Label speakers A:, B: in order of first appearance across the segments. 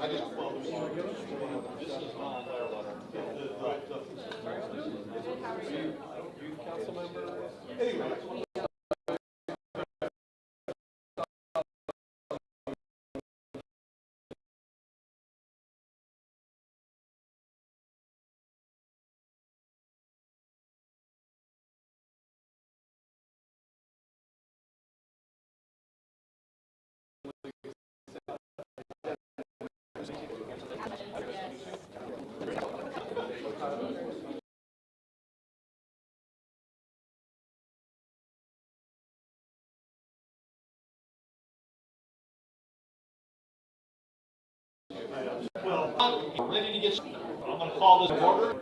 A: I just, this is not their letter. Youth council member? Anyway. Well, I'm ready to get started. I'm going to call this order,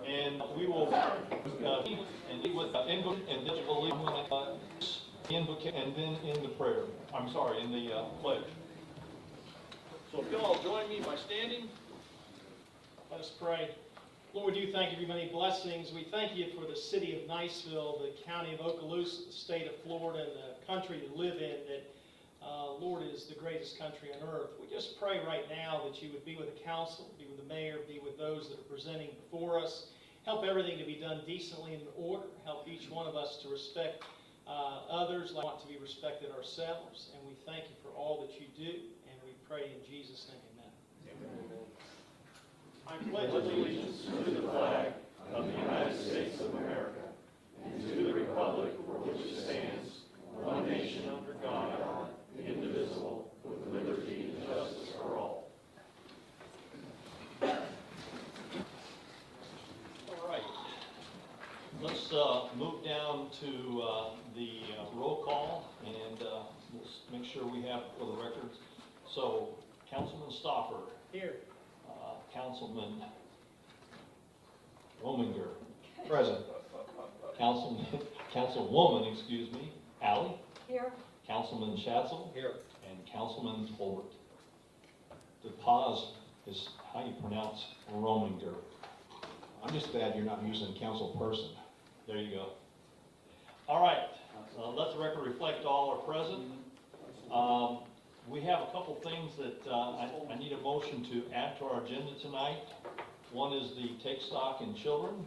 A: and we will and lead with invocation and digital invocation, and then in the prayer. I'm sorry, in the pledge. So if you all join me by standing.
B: Let us pray. Lord, we do thank you for many blessings. We thank you for the city of Niceville, the county of Okaloosa, the state of Florida, and the country to live in that, Lord, is the greatest country on earth. We just pray right now that you would be with the council, be with the mayor, be with those that are presenting before us. Help everything to be done decently and in order. Help each one of us to respect others like we want to be respected ourselves. And we thank you for all that you do. And we pray in Jesus' name, amen. Amen. I pledge allegiance to the flag of the United States of America and to the republic for which it stands, one nation under God, indivisible, with liberty and justice for all. All right. Let's move down to the roll call, and we'll make sure we have for the records. So, Councilman Stoffer. Here. Councilman Rominger.
C: Present.
B: Councilwoman, excuse me, Alley.
D: Here.
B: Councilman Schatzel.
C: Here.
B: And Councilman Tolbert. The pause is how you pronounce Rominger.
C: I'm just glad you're not using council person.
B: There you go. All right. Let the record reflect all are present. We have a couple things that I need a motion to add to our agenda tonight. One is the Take Stock in Children.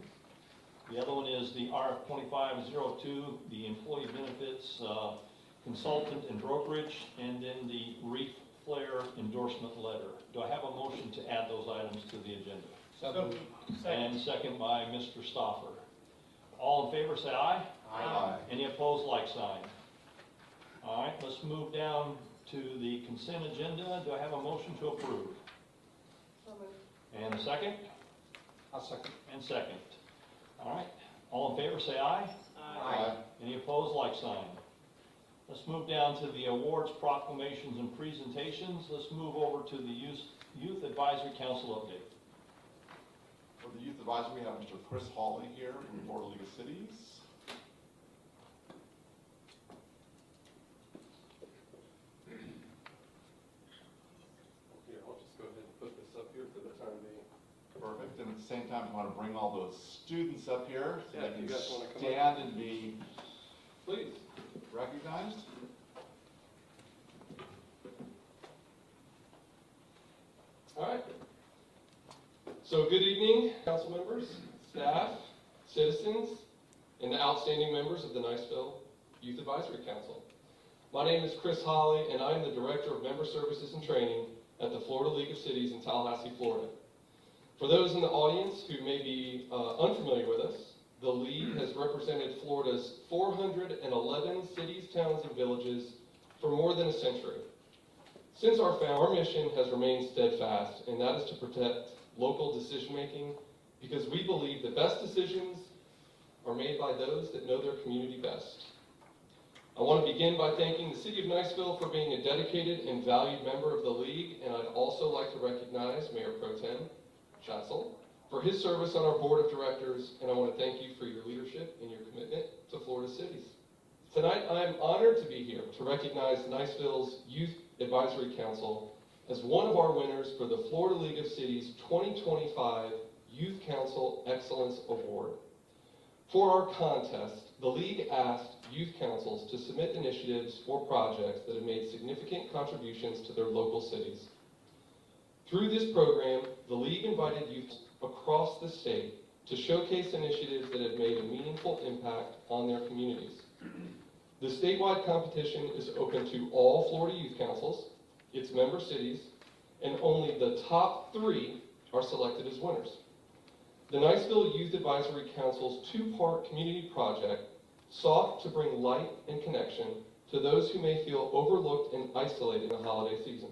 B: The other one is the RF2502, the Employee Benefits Consultant and Brokerage, and then the Reef Flare Endorsement Letter. Do I have a motion to add those items to the agenda?
C: So,
B: And second by Mr. Stoffer. All in favor say aye.
C: Aye.
B: Any opposed, like sign. All right, let's move down to the consent agenda. Do I have a motion to approve?
D: So moved.
B: And a second?
C: I'll second.
B: And second. All right, all in favor say aye.
C: Aye.
B: Any opposed, like sign. Let's move down to the awards, proclamations, and presentations. Let's move over to the Youth Advisory Council update.
A: For the Youth Advisory, we have Mr. Chris Hawley here from the Florida League of Cities.
E: Here, I'll just go ahead and put this up here for the time being.
A: Perfect. And at the same time, we want to bring all those students up here so
E: Yeah,
A: they
E: if
A: can
E: you guys wanna come
A: stand and be
E: Please.
A: recognized.
E: All right. So good evening, council members, staff, citizens, and the outstanding members of the Niceville Youth Advisory Council. My name is Chris Hawley, and I'm the Director of Member Services and Training at the Florida League of Cities in Tallahassee, Florida. For those in the audience who may be unfamiliar with us, the League has represented Florida's 411 cities, towns, and villages for more than a century. Since our founding, our mission has remained steadfast, and that is to protect local decision-making, because we believe the best decisions are made by those that know their community best. I want to begin by thanking the City of Niceville for being a dedicated and valued member of the League, and I'd also like to recognize Mayor Pro Tem Schatzel for his service on our Board of Directors, and I want to thank you for your leadership and your commitment to Florida cities. Tonight, I'm honored to be here to recognize Niceville's Youth Advisory Council as one of our winners for the Florida League of Cities 2025 Youth Council Excellence Award. For our contest, the League asked youth councils to submit initiatives or projects that have made significant contributions to their local cities. Through this program, the League invited youth across the state to showcase initiatives that have made a meaningful impact on their communities. The statewide competition is open to all Florida youth councils, its member cities, and only the top 3 are selected as winners. The Niceville Youth Advisory Council's 2-part community project sought to bring light and connection to those who may feel overlooked and isolated in the holiday season.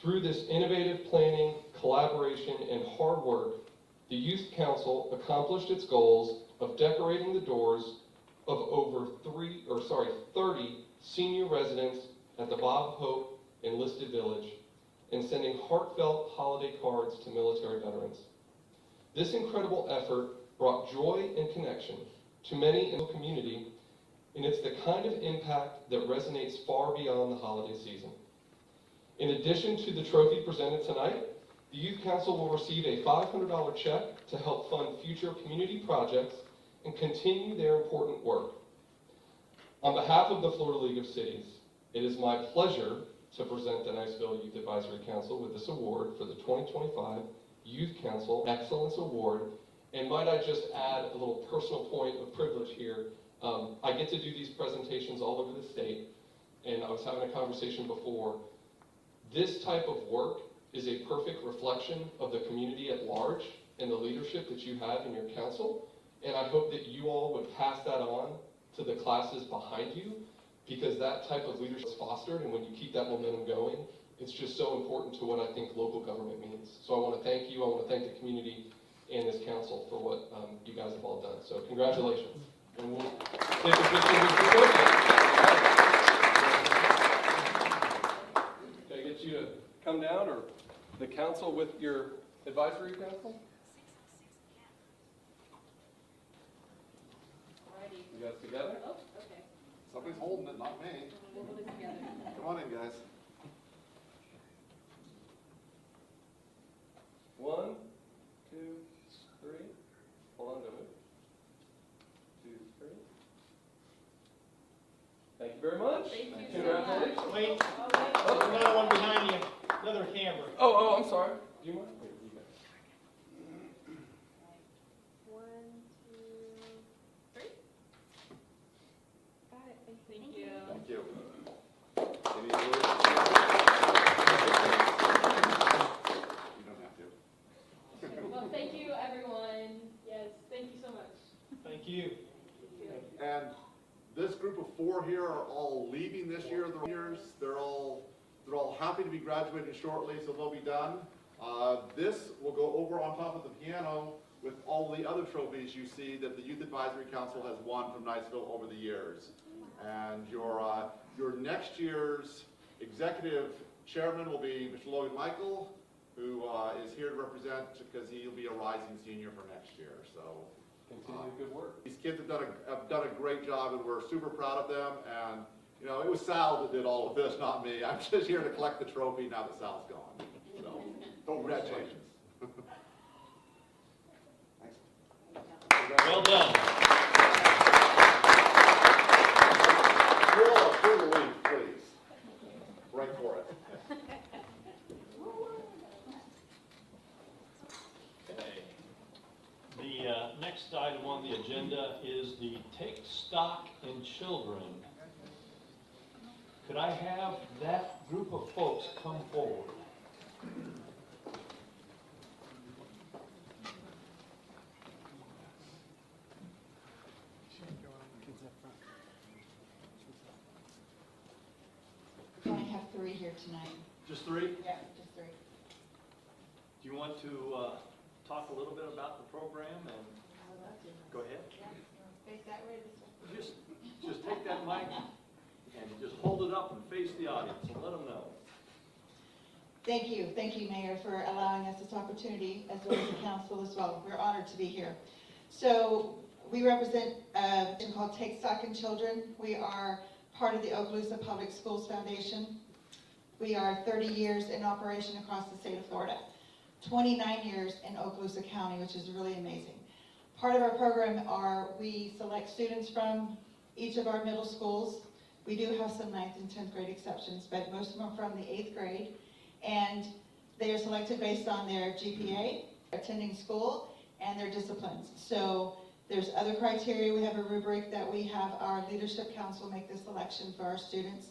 E: Through this innovative planning, collaboration, and hard work, the Youth Council accomplished its goals of decorating the doors of over 30 senior residents at the Bob Hope Enlisted Village and sending heartfelt holiday cards to military veterans. This incredible effort brought joy and connection to many in the community, and it's the kind of impact that resonates far beyond the holiday season. In addition to the trophy presented tonight, the Youth Council will receive a $500 check to help fund future community projects and continue their important work. On behalf of the Florida League of Cities, it is my pleasure to present the Niceville Youth Advisory Council with this award for the 2025 Youth Council Excellence Award. And might I just add a little personal point of privilege here. I get to do these presentations all over the state, and I was having a conversation before. This type of work is a perfect reflection of the community at large and the leadership that you have in your council. And I hope that you all would pass that on to the classes behind you, because that type of leadership is fostered, and when you keep that momentum going, it's just so important to what I think local government means. So I want to thank you, I want to thank the community and this council for what you guys have all done. So congratulations. And we'll take a picture with you. Can I get you to come down, or the council with your advisory council? You guys together?
D: Oh, okay.
F: Somebody's holding it, not me.
D: We'll hold it together.
F: Come on in, guys.
E: 1, 2, 3. Hold on, don't move. 2, 3. Thank you very much.
D: Thank you.
E: Congratulations.
B: Wait,
D: Oh, wait.
B: there's another one behind you, another camera.
E: Oh, I'm sorry. Do you mind? Here, you go.
D: 1, 2, 3. Got it. Thank you.
F: Thank you. Any words? You don't have to.
D: Well, thank you, everyone. Yes, thank you so much.
B: Thank you.
F: And this group of 4 here are all leaving this year. The years, they're all happy to be graduating shortly, so they'll be done. This will go over on top of the piano with all the other trophies you see that the Youth Advisory Council has won from Niceville over the years. And your next year's executive chairman will be Mr. Logan Michael, who is here to represent, because he'll be a rising senior for next year. So
E: Continue the good work.
F: these kids have done a great job, and we're super proud of them. And you know, it was Sal that did all of this, not me. I'm just here to collect the trophy now that Sal's gone. So congratulations.
A: Well done.
F: Roll up through the league, please. Right for it.
A: Okay. The next item on the agenda is the Take Stock in Children. Could I have that group of folks come forward?
G: We only have 3 here tonight.
A: Just 3?
G: Yeah, just 3.
A: Do you want to talk a little bit about the program and go ahead?
G: Face that way this way.
A: Just take that mic and just hold it up and face the audience and let them know.
G: Thank you, Mayor, for allowing us this opportunity, as well as the council as well. We're honored to be here. So we represent a thing called Take Stock in Children. We are part of the Okaloosa Public Schools Foundation. We are 30 years in operation across the state of Florida, 29 years in Okaloosa County, which is really amazing. Part of our program we select students from each of our middle schools. We do have some 9th and 10th grade exceptions, but most of them are from the 8th grade. And they are selected based on their GPA, attending school, and their disciplines. So there's other criteria. We have a rubric that we have our leadership council make the selection for our students.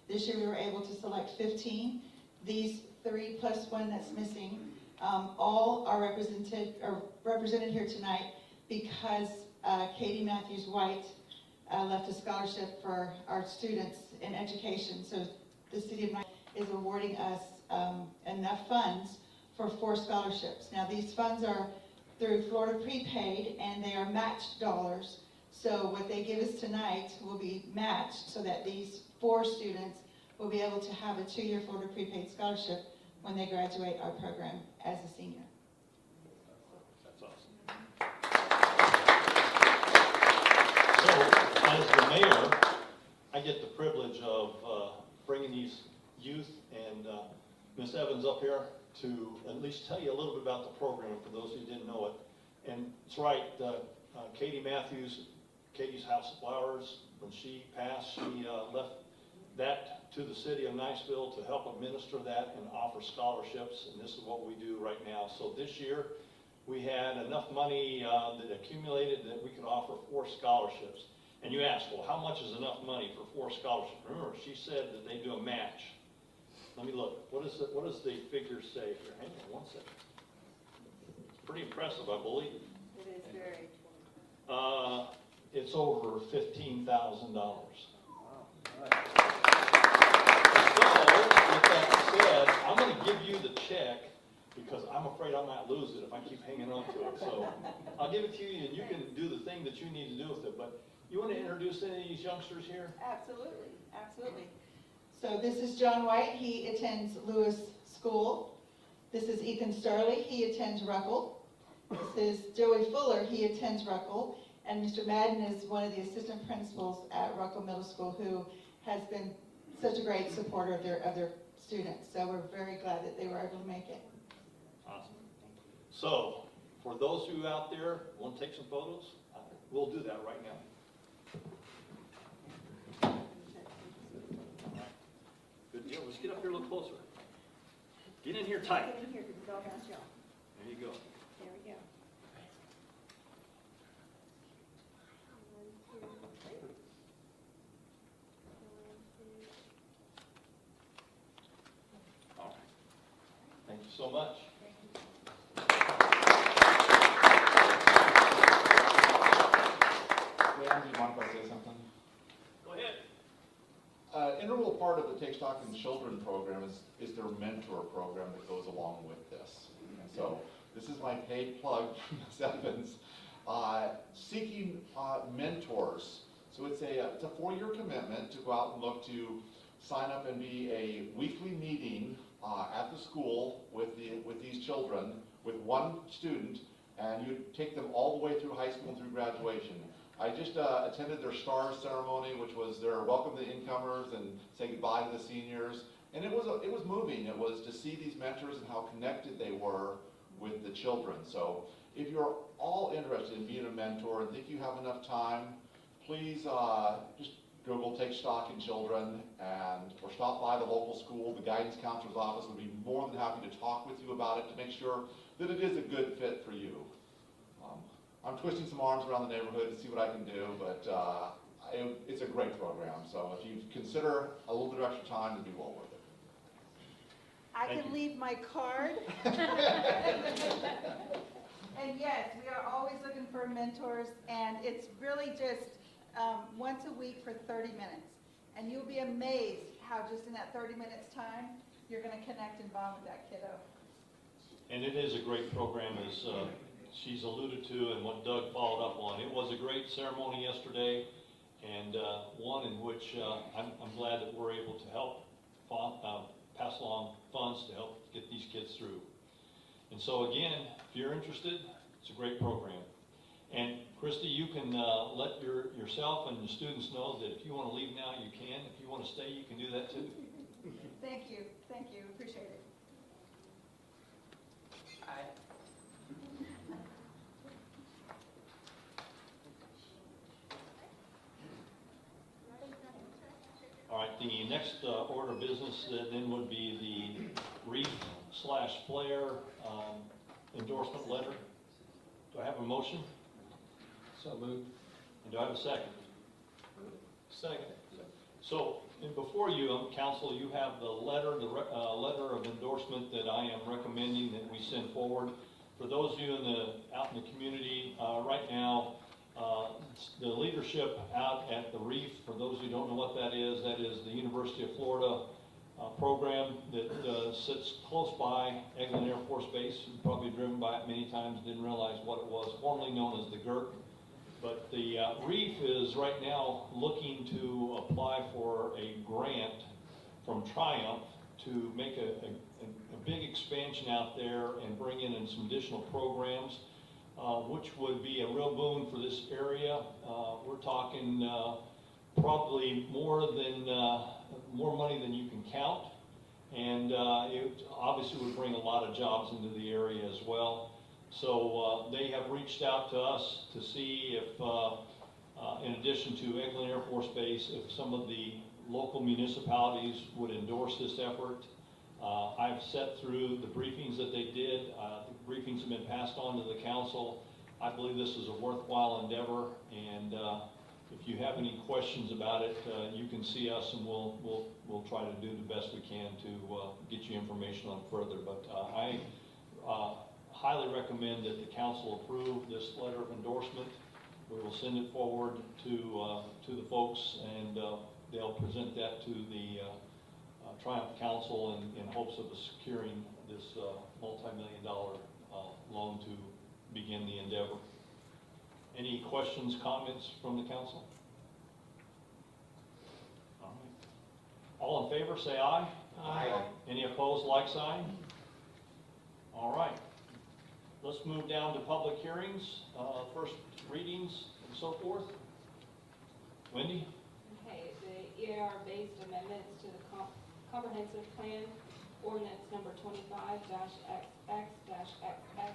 G: This year we were able to select 15. These 3 plus 1 that's missing, all are represented here tonight because Katie Matthews White left a scholarship for our students in education. So the city of Nashville is awarding us enough funds for 4 scholarships. Now these funds are through Florida Prepaid and they are matched dollars. So what they give us tonight will be matched so that these 4 students will be able to have a 2-year Florida Prepaid scholarship when they graduate our program as a senior.
A: That's awesome. So, as the mayor, I get the privilege of bringing these youth and Ms. Evans up here to at least tell you a little bit about the program for those who didn't know it. And it's right, Katie Matthews, Katie's House of Flowers, when she passed, she left that to the city of Niceville to help administer that and offer scholarships, and this is what we do right now. So this year, we had enough money that accumulated that we could offer 4 scholarships. And you ask, well, how much is enough money for 4 scholarships? Remember, she said that they do a match. Let me look. What does the figure say here? Hang on one second. It's pretty impressive, I believe.
H: It is very.
A: It's over $15,000. So, with that said, I'm going to give you the check because I'm afraid I might lose it if I keep hanging on to it. So I'll give it to you and you can do the thing that you need to do with it. But you want to introduce any of these youngsters here?
H: Absolutely, absolutely.
G: So this is John White. He attends Lewis School. This is Ethan Starley. He attends Ruckle. This is Joey Fuller. He attends Ruckle. And Mr. Madden is one of the assistant principals at Ruckle Middle School who has been such a great supporter of their students. So we're very glad that they were able to make it.
A: Awesome. So, for those of you out there who want to take some photos, we'll do that right now. Good deal. Let's get up here a little closer. Get in here tight.
H: Get in here, because it's all about y'all.
A: There you go.
H: There we go.
A: All right. Thank you so much.
F: Dan, do you mind if I say something?
A: Go ahead.
F: Integral part of the Take Stock in Children program is their mentor program that goes along with this. And so this is my paid plug for Ms. Evans. Seeking mentors. So it's a 4-year commitment to go out and look to sign up and be a weekly meeting at the school with these children, with 1 student, and you take them all the way through high school and through graduation. I just attended their STARS ceremony, which was their welcome to incomers and say goodbye to the seniors. And it was moving. It was to see these mentors and how connected they were with the children. So if you're all interested in being a mentor and think you have enough time, please just Google Take Stock in Children or stop by the local school. The guidance counselor's office would be more than happy to talk with you about it to make sure that it is a good fit for you. I'm twisting some arms around the neighborhood to see what I can do, but it's a great program. So if you consider a little bit of extra time, it'd be well worth it.
H: I
A: Thank
H: can
A: you.
H: leave my card. And yes, we are always looking for mentors, and it's really just once a week for 30 minutes. And you'll be amazed how just in that 30 minutes time, you're going to connect and bond with that kiddo.
A: And it is a great program, as she's alluded to and what Doug followed up on. It was a great ceremony yesterday, and one in which I'm glad that we're able to help pass along funds to help get these kids through. And so again, if you're interested, it's a great program. And Christy, you can let yourself and the students know that if you want to leave now, you can. If you want to stay, you can do that too.
H: Thank you, appreciate it.
A: the next order of business then would be the reef/flare endorsement letter. Do I have a motion?
C: So moved.
A: And do I have a second?
B: Second.
A: So, and before you, council, you have the letter of endorsement that I am recommending that we send forward. For those of you out in the community, right now, the leadership out at the reef, for those who don't know what that is the University of Florida program that sits close by Eglin Air Force Base. You've probably driven by it many times, didn't realize what it was, formerly known as the GERC. But the reef is right now looking to apply for a grant from Triumph to make a big expansion out there and bring in some additional programs, which would be a real boon for this area. We're talking probably more money than you can count, and it obviously would bring a lot of jobs into the area as well. So they have reached out to us to see if, in addition to Eglin Air Force Base, if some of the local municipalities would endorse this effort. I've sat through the briefings that they did. The briefings have been passed on to the council. I believe this is a worthwhile endeavor, and if you have any questions about it, you can see us, and we'll try to do the best we can to get you information on further. But I highly recommend that the council approve this letter of endorsement. We will send it forward to the folks, and they'll present that to the Triumph Council in hopes of securing this multi-million-dollar loan to begin the endeavor. Any questions, comments from the council? All right. All in favor, say aye.
C: Aye.
A: Any opposed, like sign? All right. Let's move down to public hearings, first readings and so forth. Wendy?
D: Okay, the EAR-based amendments to the comprehensive plan, ordinance number 25-XX-XX.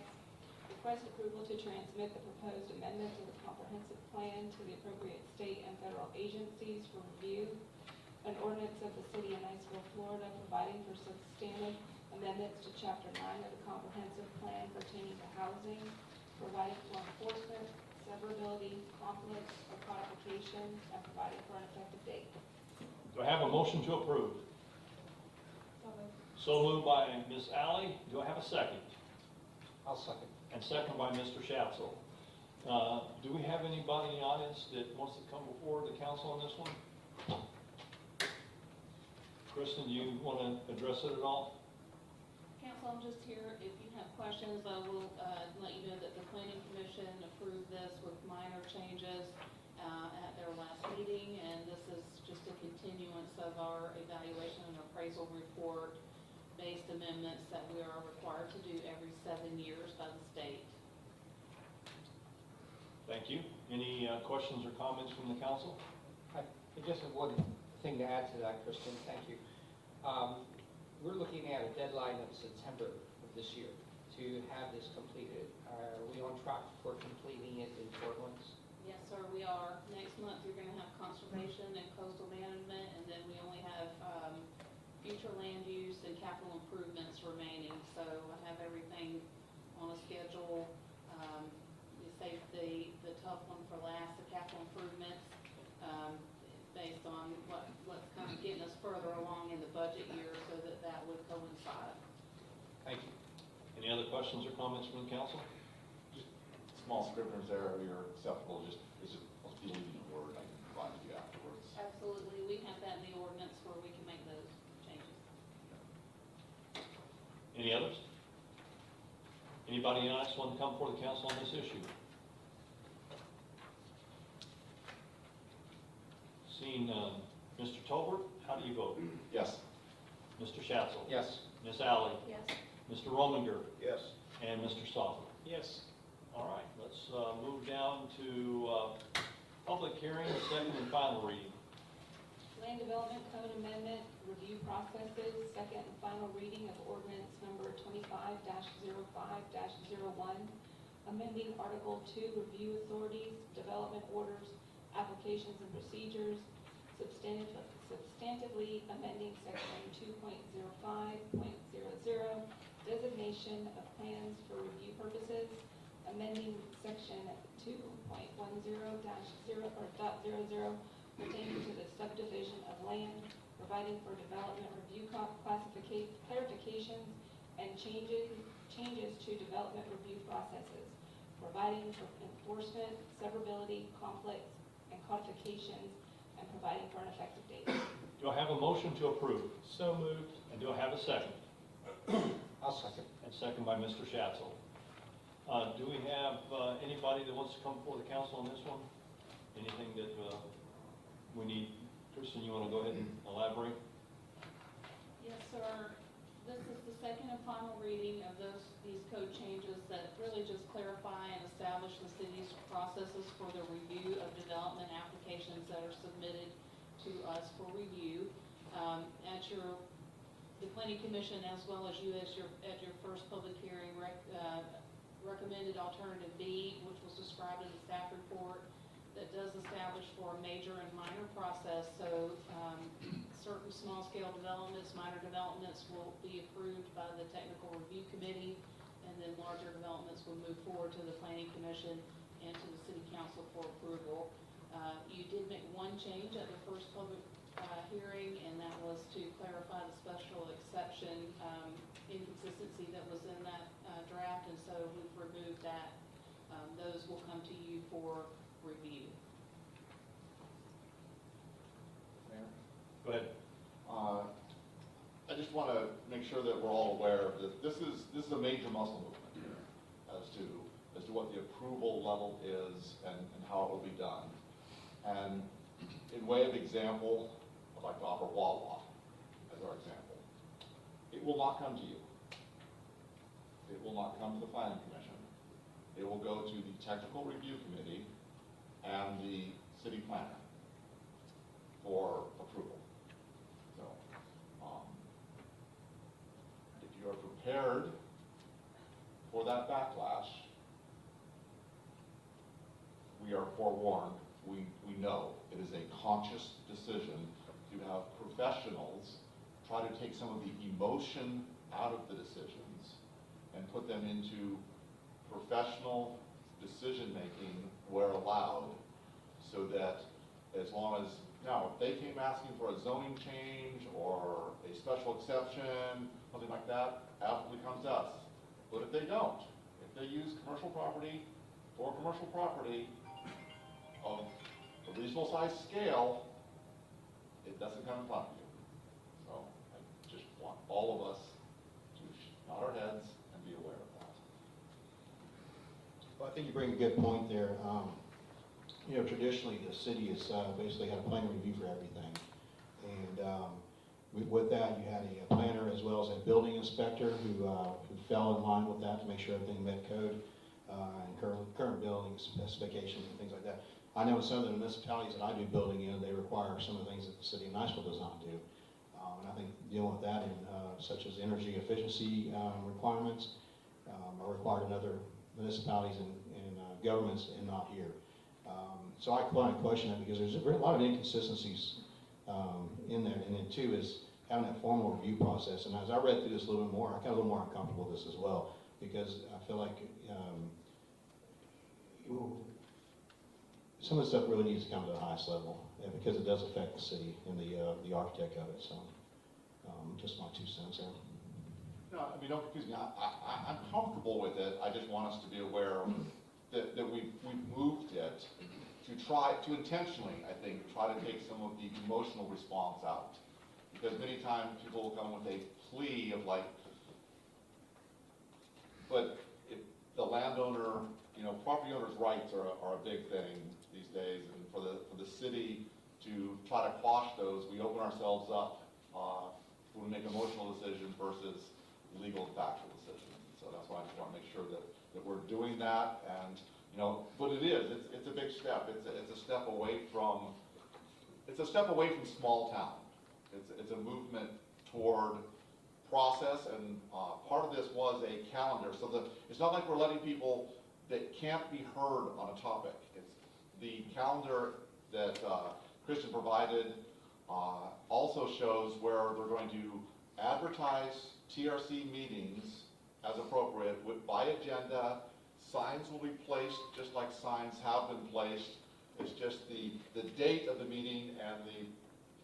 D: Request approval to transmit the proposed amendment to the comprehensive plan to the appropriate state and federal agencies for review. An ordinance of the city of Niceville, Florida, providing for substantive amendments to chapter 9 of the comprehensive plan pertaining to housing, providing for enforcement, severability, conflicts, or codification, and providing for an effective date.
A: Do I have a motion to approve? So moved by Ms. Alley. Do I have a second?
C: I'll second.
A: And second by Mr. Schatzel. Do we have anybody in the audience that wants to come before the council on this one? Kristen, do you want to address it at all?
I: Council, I'm just here. If you have questions, I will let you know that the Planning Commission approved this with minor changes at their last meeting, and this is just a continuance of our evaluation and appraisal report based amendments that we are required to do every 7 years by the state.
A: Thank you. Any questions or comments from the council?
J: I just have one thing to add to that, Kristen. Thank you. We're looking at a deadline of September of this year to have this completed. Are we on track for completing it in 4 months?
I: Yes, sir, we are. Next month, you're going to have conservation and coastal management, and then we only have future land use and capital improvements remaining. So I have everything on a schedule. We saved the tough one for last, the capital improvements, based on what's kind of getting us further along in the budget year so that would coincide.
J: Thank you.
A: Any other questions or comments from the council?
F: Small scrivener's error, you're acceptable, is it deleting a word, I can provide you afterwards.
I: Absolutely. We have that in the ordinance where we can make those changes.
A: Any others? Anybody else want to come before the council on this issue? Seeing Mr. Tolbert, how do you vote?
F: Yes.
A: Mr. Schatzel?
J: Yes.
A: Ms. Alley?
D: Yes.
A: Mr. Rominger?
C: Yes.
A: And Mr. Stoffel?
B: Yes.
A: All right, let's move down to public hearing, second and final reading.
D: Land Development Code Amendment Review Processes, second and final reading of ordinance number 25-05-01, amending Article 2 Review Authorities, Development Orders, Applications and Procedures, substantively amending section 2.05.00, designation of plans for review purposes, amending section 2.10-0.00 pertaining to the subdivision of land, providing for development review clarifications and changes to development review processes, providing for enforcement, severability, conflicts, and codifications, and providing for an effective date.
A: Do I have a motion to approve?
B: So moved.
A: And do I have a second?
C: I'll second.
A: And second by Mr. Schatzel. Do we have anybody that wants to come before the council on this one? Anything that we need? Kristen, you want to go ahead and elaborate?
I: Yes, sir. This is the second and final reading of these code changes that really just clarify and establish the city's processes for the review of development applications that are submitted to us for review. The Planning Commission, as well as you at your first public hearing, recommended alternative B, which was described in the staff report, that does establish for a major and minor process. So certain small-scale developments, minor developments will be approved by the Technical Review Committee, and then larger developments will move forward to the Planning Commission and to the City Council for approval. You did make one change at the first public hearing, and that was to clarify the special exception inconsistency that was in that draft, and so we've removed that. Those will come to you for review.
F: Mayor?
A: Go ahead.
F: I just want to make sure that we're all aware that this is a major muscle movement here as to what the approval level is and how it will be done. And in way of example, I'd like to offer Wawa as our example. It will not come to you. It will not come to the Planning Commission. It will go to the Technical Review Committee and the City Planner for approval. So, if you are prepared for that backlash, we are forewarned. We know it is a conscious decision to have professionals try to take some of the emotion out of the decisions and put them into professional decision-making where allowed, so that as long as, now, if they came asking for a zoning change or a special exception, something like that, absolutely comes to us. But if they don't, if they use commercial property for commercial property of a reasonable size scale, it doesn't come in front of you. So I just want all of us to nod our heads and be aware of that.
K: Well, I think you bring a good point there. Traditionally, the city has basically had a plan review for everything. And with that, you had a planner as well as a building inspector who fell in line with that to make sure everything met code and current building specifications and things like that. I know in some of the municipalities that I do building in, they require some of the things that the city of Niceville does not do. And I think dealing with that in such as energy efficiency requirements are required in other municipalities and governments and not here. So I kind of question that because there's a lot of inconsistencies in there. And then two is having that formal review process. And as I read through this a little bit more, I got a little more uncomfortable with this as well, because I feel like some of the stuff really needs to come to the highest level, because it does affect the city and the architect of it. So just my 2 cents there.
F: No, I mean, don't confuse me. I'm comfortable with it. I just want us to be aware that we've moved it to try to intentionally, I think, try to take some of the emotional response out. Because many times people will come with a plea of like, but if the landowner, property owner's rights are a big thing these days, and for the city to try to quash those, we open ourselves up when we make emotional decisions versus legal and factual decisions. So that's why I just want to make sure that we're doing that. And but it's a big step. It's a step away from small town. It's a movement toward process, and part of this was a calendar. So it's not like we're letting people that can't be heard on a topic. It's the calendar that Christian provided also shows where they're going to advertise TRC meetings as appropriate by agenda. Signs will be placed just like signs have been placed. It's just the date of the meeting and the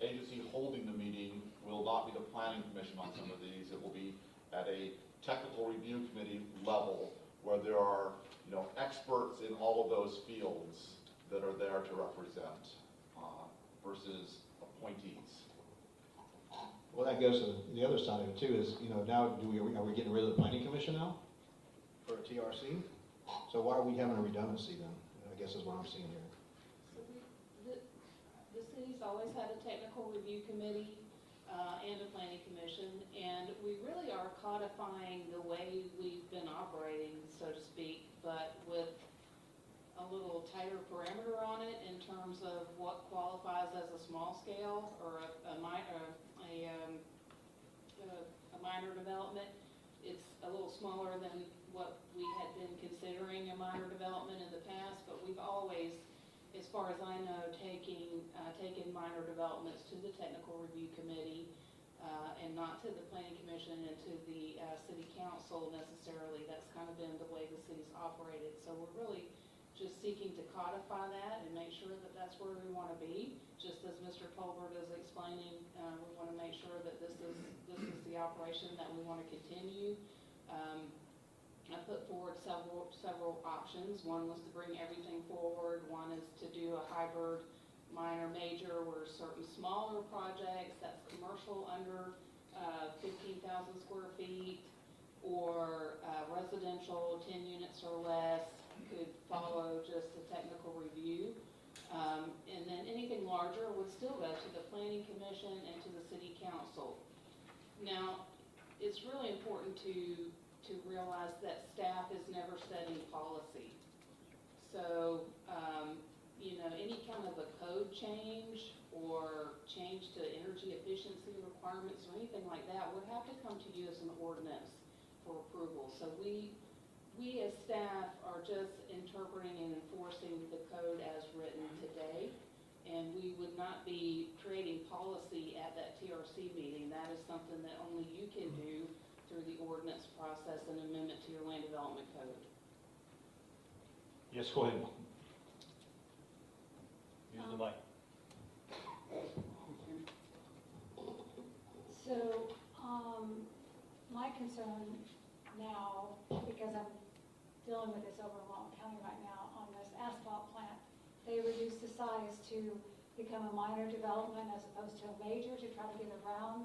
F: agency holding the meeting will not be the planning commission on some of these. It will be at a technical review committee level where there are, experts in all of those fields that are there to represent versus appointees.
K: Well, that goes to the other side of it too, is, now are we getting rid of the planning commission now for a TRC? So why are we having a redundancy then? I guess is what I'm seeing here.
I: So the city's always had a technical review committee and a planning commission, and we really are codifying the way we've been operating, so to speak, but with a little tighter parameter on it in terms of what qualifies as a small scale or a minor development. It's a little smaller than what we had been considering a minor development in the past, but we've always, as far as I know, taken minor developments to the technical review committee and not to the planning commission and to the city council necessarily. That's kind of been the way the city's operated. So we're really just seeking to codify that and make sure that that's where we want to be. Just as Mr. Colbert is explaining, we want to make sure that this is the operation that we want to continue. I put forward several options. One was to bring everything forward. One is to do a hybrid minor major where certain smaller projects, that's commercial under 15,000 square feet, or residential 10 units or less, could follow just a technical review. And then anything larger would still go to the planning commission and to the city council. Now, it's really important to realize that staff is never setting policy. So, any kind of a code change or change to energy efficiency requirements or anything like that would have to come to you as an ordinance for approval. So we as staff are just interpreting and enforcing the code as written today, and we would not be creating policy at that TRC meeting. That is something that only you can do through the ordinance process and amendment to your land development code.
A: Yes, go ahead. Use the mic.
L: So, my concern now, because I'm dealing with this over in Walton County right now on this asphalt plant, they reduced the size to become a minor development as opposed to a major to try to get around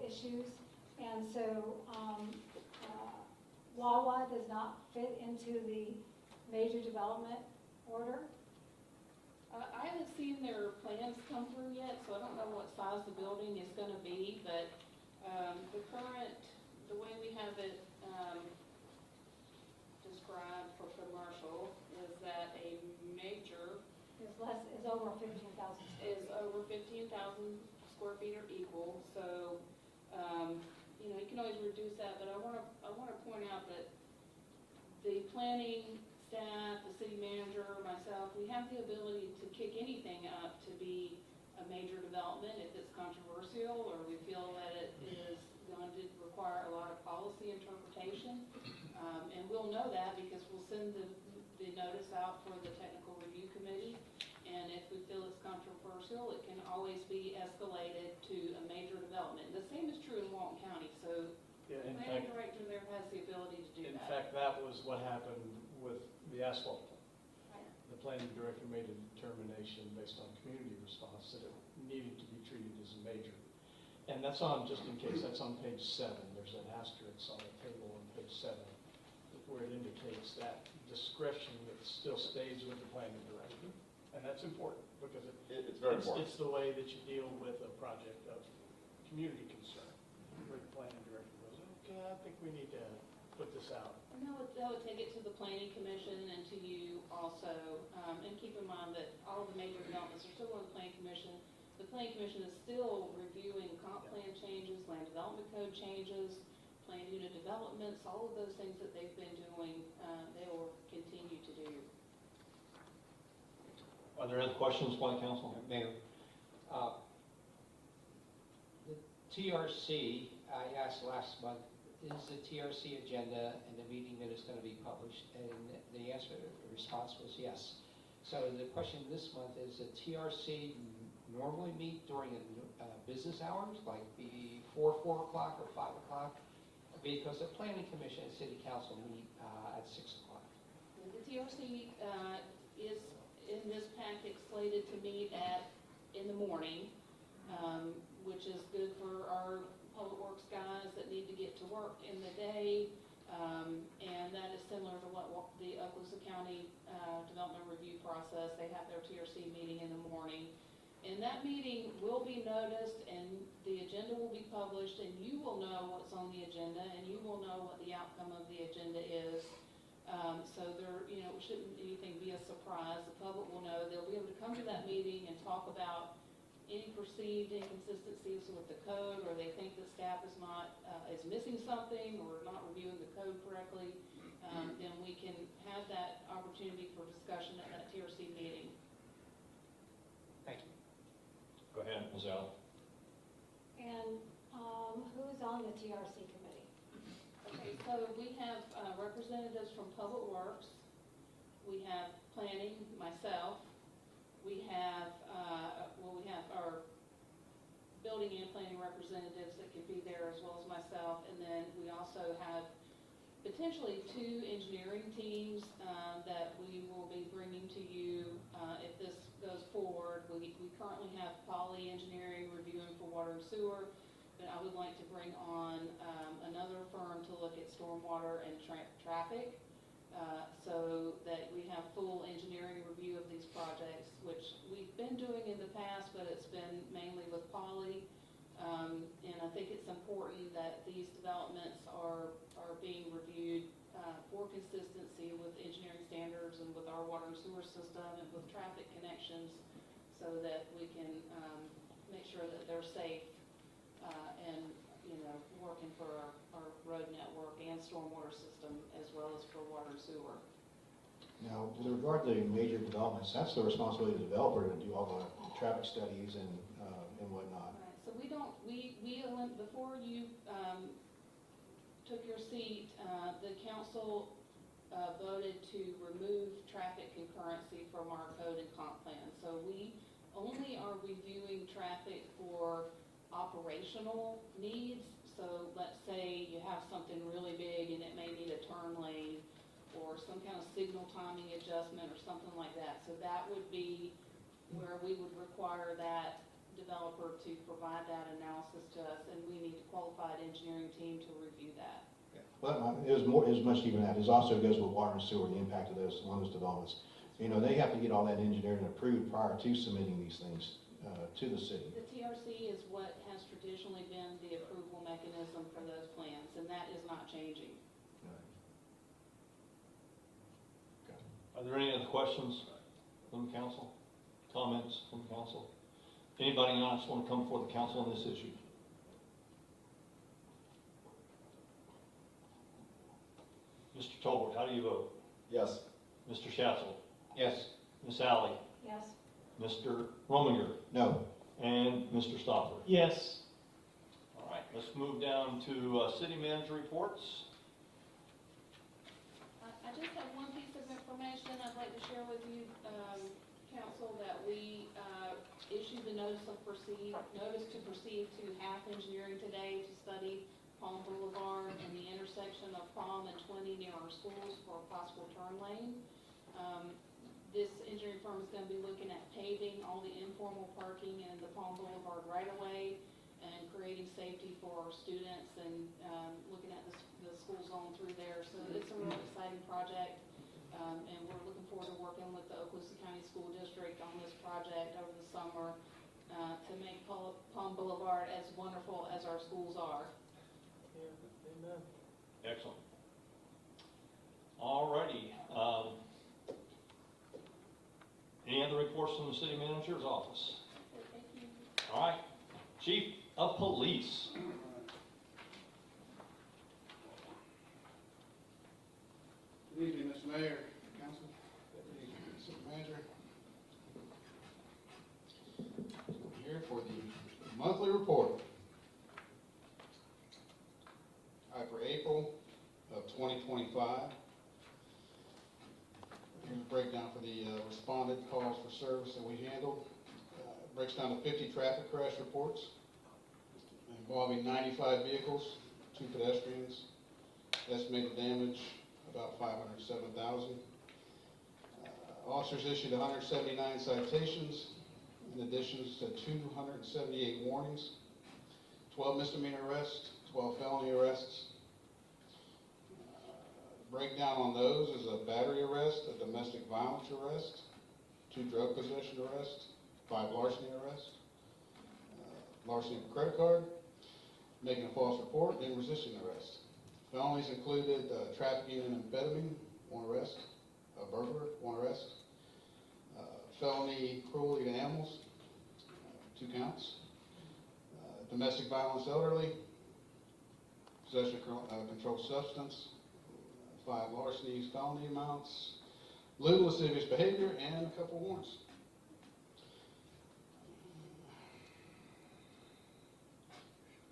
L: issues. And so Wawa does not fit into the major development order.
I: I haven't seen their plans come through yet, so I don't know what size the building is going to be, but the way we have it described for commercial is that a major
L: is over 15,000.
I: Is over 15,000 square feet or equal. So, you can always reduce that, but I want to point out that the planning staff, the city manager, myself, we have the ability to kick anything up to be a major development if it's controversial or we feel that it is going to require a lot of policy interpretation. And we'll know that because we'll send the notice out for the technical review committee. And if we feel it's controversial, it can always be escalated to a major development. The same is true in Walton County, so
B: Yeah,
I: the
B: in
I: planning
B: fact,
I: director there has the ability to do
B: in
I: that.
B: fact, that was what happened with the asphalt plant.
I: Right.
B: The planning director made a determination based on community response that it needed to be treated as a major. And that's on, just in case, that's on page 7. There's an asterisk on the table on page 7 where it indicates that discretion that still stays with the planning director. And that's important because
F: It's very important.
B: it's the way that you deal with a project of community concern. Where the planning director goes, okay, I think we need to put this out.
I: And that would take it to the planning commission and to you also. And keep in mind that all the major developments are still on the planning commission. The planning commission is still reviewing comp plan changes, land development code changes, planned unit developments, all of those things that they've been doing, they will continue to do.
A: Are there other questions by the council?
J: Mayor, the TRC, I asked last month, is the TRC agenda and the meeting minutes going to be published? And the answer, the response was yes. So the question this month is, the TRC normally meet during business hours, like before 4 o'clock or 5 o'clock? Because the planning commission and city council meet at 6 o'clock.
I: The TRC is in this packet slated to meet in the morning, which is good for our public works guys that need to get to work in the day. And that is similar to what the Okaloosa County Development Review process. They have their TRC meeting in the morning. And that meeting will be noticed, and the agenda will be published, and you will know what's on the agenda, and you will know what the outcome of the agenda is. So there, shouldn't anything be a surprise. The public will know. They'll be able to come to that meeting and talk about any perceived inconsistencies with the code, or they think that staff is missing something or not reviewing the code correctly. Then we can have that opportunity for discussion at that TRC meeting.
J: Thank you.
A: Go ahead, Ms. Allen.
L: And who's on the TRC committee?
I: Okay, so we have representatives from Public Works, we have planning, myself, we have our building and planning representatives that could be there as well as myself, and then we also have potentially 2 engineering teams that we will be bringing to you if this goes forward. We currently have Poly Engineering reviewing for water and sewer, but I would like to bring on another firm to look at stormwater and traffic so that we have full engineering review of these projects, which we've been doing in the past, but it's been mainly with Poly. And I think it's important that these developments are being reviewed for consistency with engineering standards and with our water and sewer system and with traffic connections, so that we can make sure that they're safe and working for our road network and stormwater system as well as for water and sewer.
K: Now, with regard to major developments, that's the responsibility of the developer to do all the traffic studies and whatnot.
I: Right, so before you took your seat, the council voted to remove traffic concurrency from our code and comp plan. So we only are reviewing traffic for operational needs. So let's say you have something really big and it may need a turn lane or some kind of signal timing adjustment or something like that. So that would be where we would require that developer to provide that analysis to us, and we need a qualified engineering team to review that.
K: Well, it was much deeper than that. It also goes with water and sewer, the impact of those developments. They have to get all that engineered and approved prior to submitting these things to the city.
I: The TRC is what has traditionally been the approval mechanism for those plans, and that is not changing.
A: Are there any other questions from the council? Comments from the council? Anybody else want to come before the council on this issue? Mr. Tolbert, how do you vote?
F: Yes.
A: Mr. Schatzel?
J: Yes.
A: Ms. Alley?
L: Yes.
A: Mr. Rominger?
K: No.
A: And Mr. Stopper?
B: Yes.
A: All right, let's move down to city manager reports.
I: I just have one piece of information I'd like to share with you, council, that we issued the notice to proceed to Half Engineering today to study Palm Boulevard and the intersection of Palm and 20 near our schools for a possible turn lane. This engineering firm is going to be looking at paving all the informal parking in the Palm Boulevard right-of-way and creating safety for our students and looking at the school zone through there. So it's a really exciting project, and we're looking forward to working with the Okaloosa County School District on this project over the summer to make Palm Boulevard as wonderful as our schools are.
B: Amen.
A: Excellent. All righty. Any other reports from the city manager's office?
I: Thank you.
A: All right. Chief of Police.
M: Good evening, Mr. Mayor, Council, Deputy City Manager. Monthly report. All right, for April of 2025, here's a breakdown for the responded calls for service that we handled. Breaks down to 50 traffic crash reports involving 95 vehicles, 2 pedestrians. Estimated damage about $507,000. Officers issued 179 citations, in addition to 278 warnings, 12 misdemeanor arrests, 12 felony arrests. Breakdown on those is a battery arrest, a domestic violence arrest, 2 drug possession arrests, 5 larceny arrests, larceny of a credit card, making a false report, and resisting arrest. Felonies included trafficking in amphetamine, 1 arrest, a burglar, 1 arrest, felony cruelty to animals, 2 counts, domestic violence elderly, possession of controlled substance, 5 larcenies, felony amounts, lewd lascivious behavior, and a couple warrants.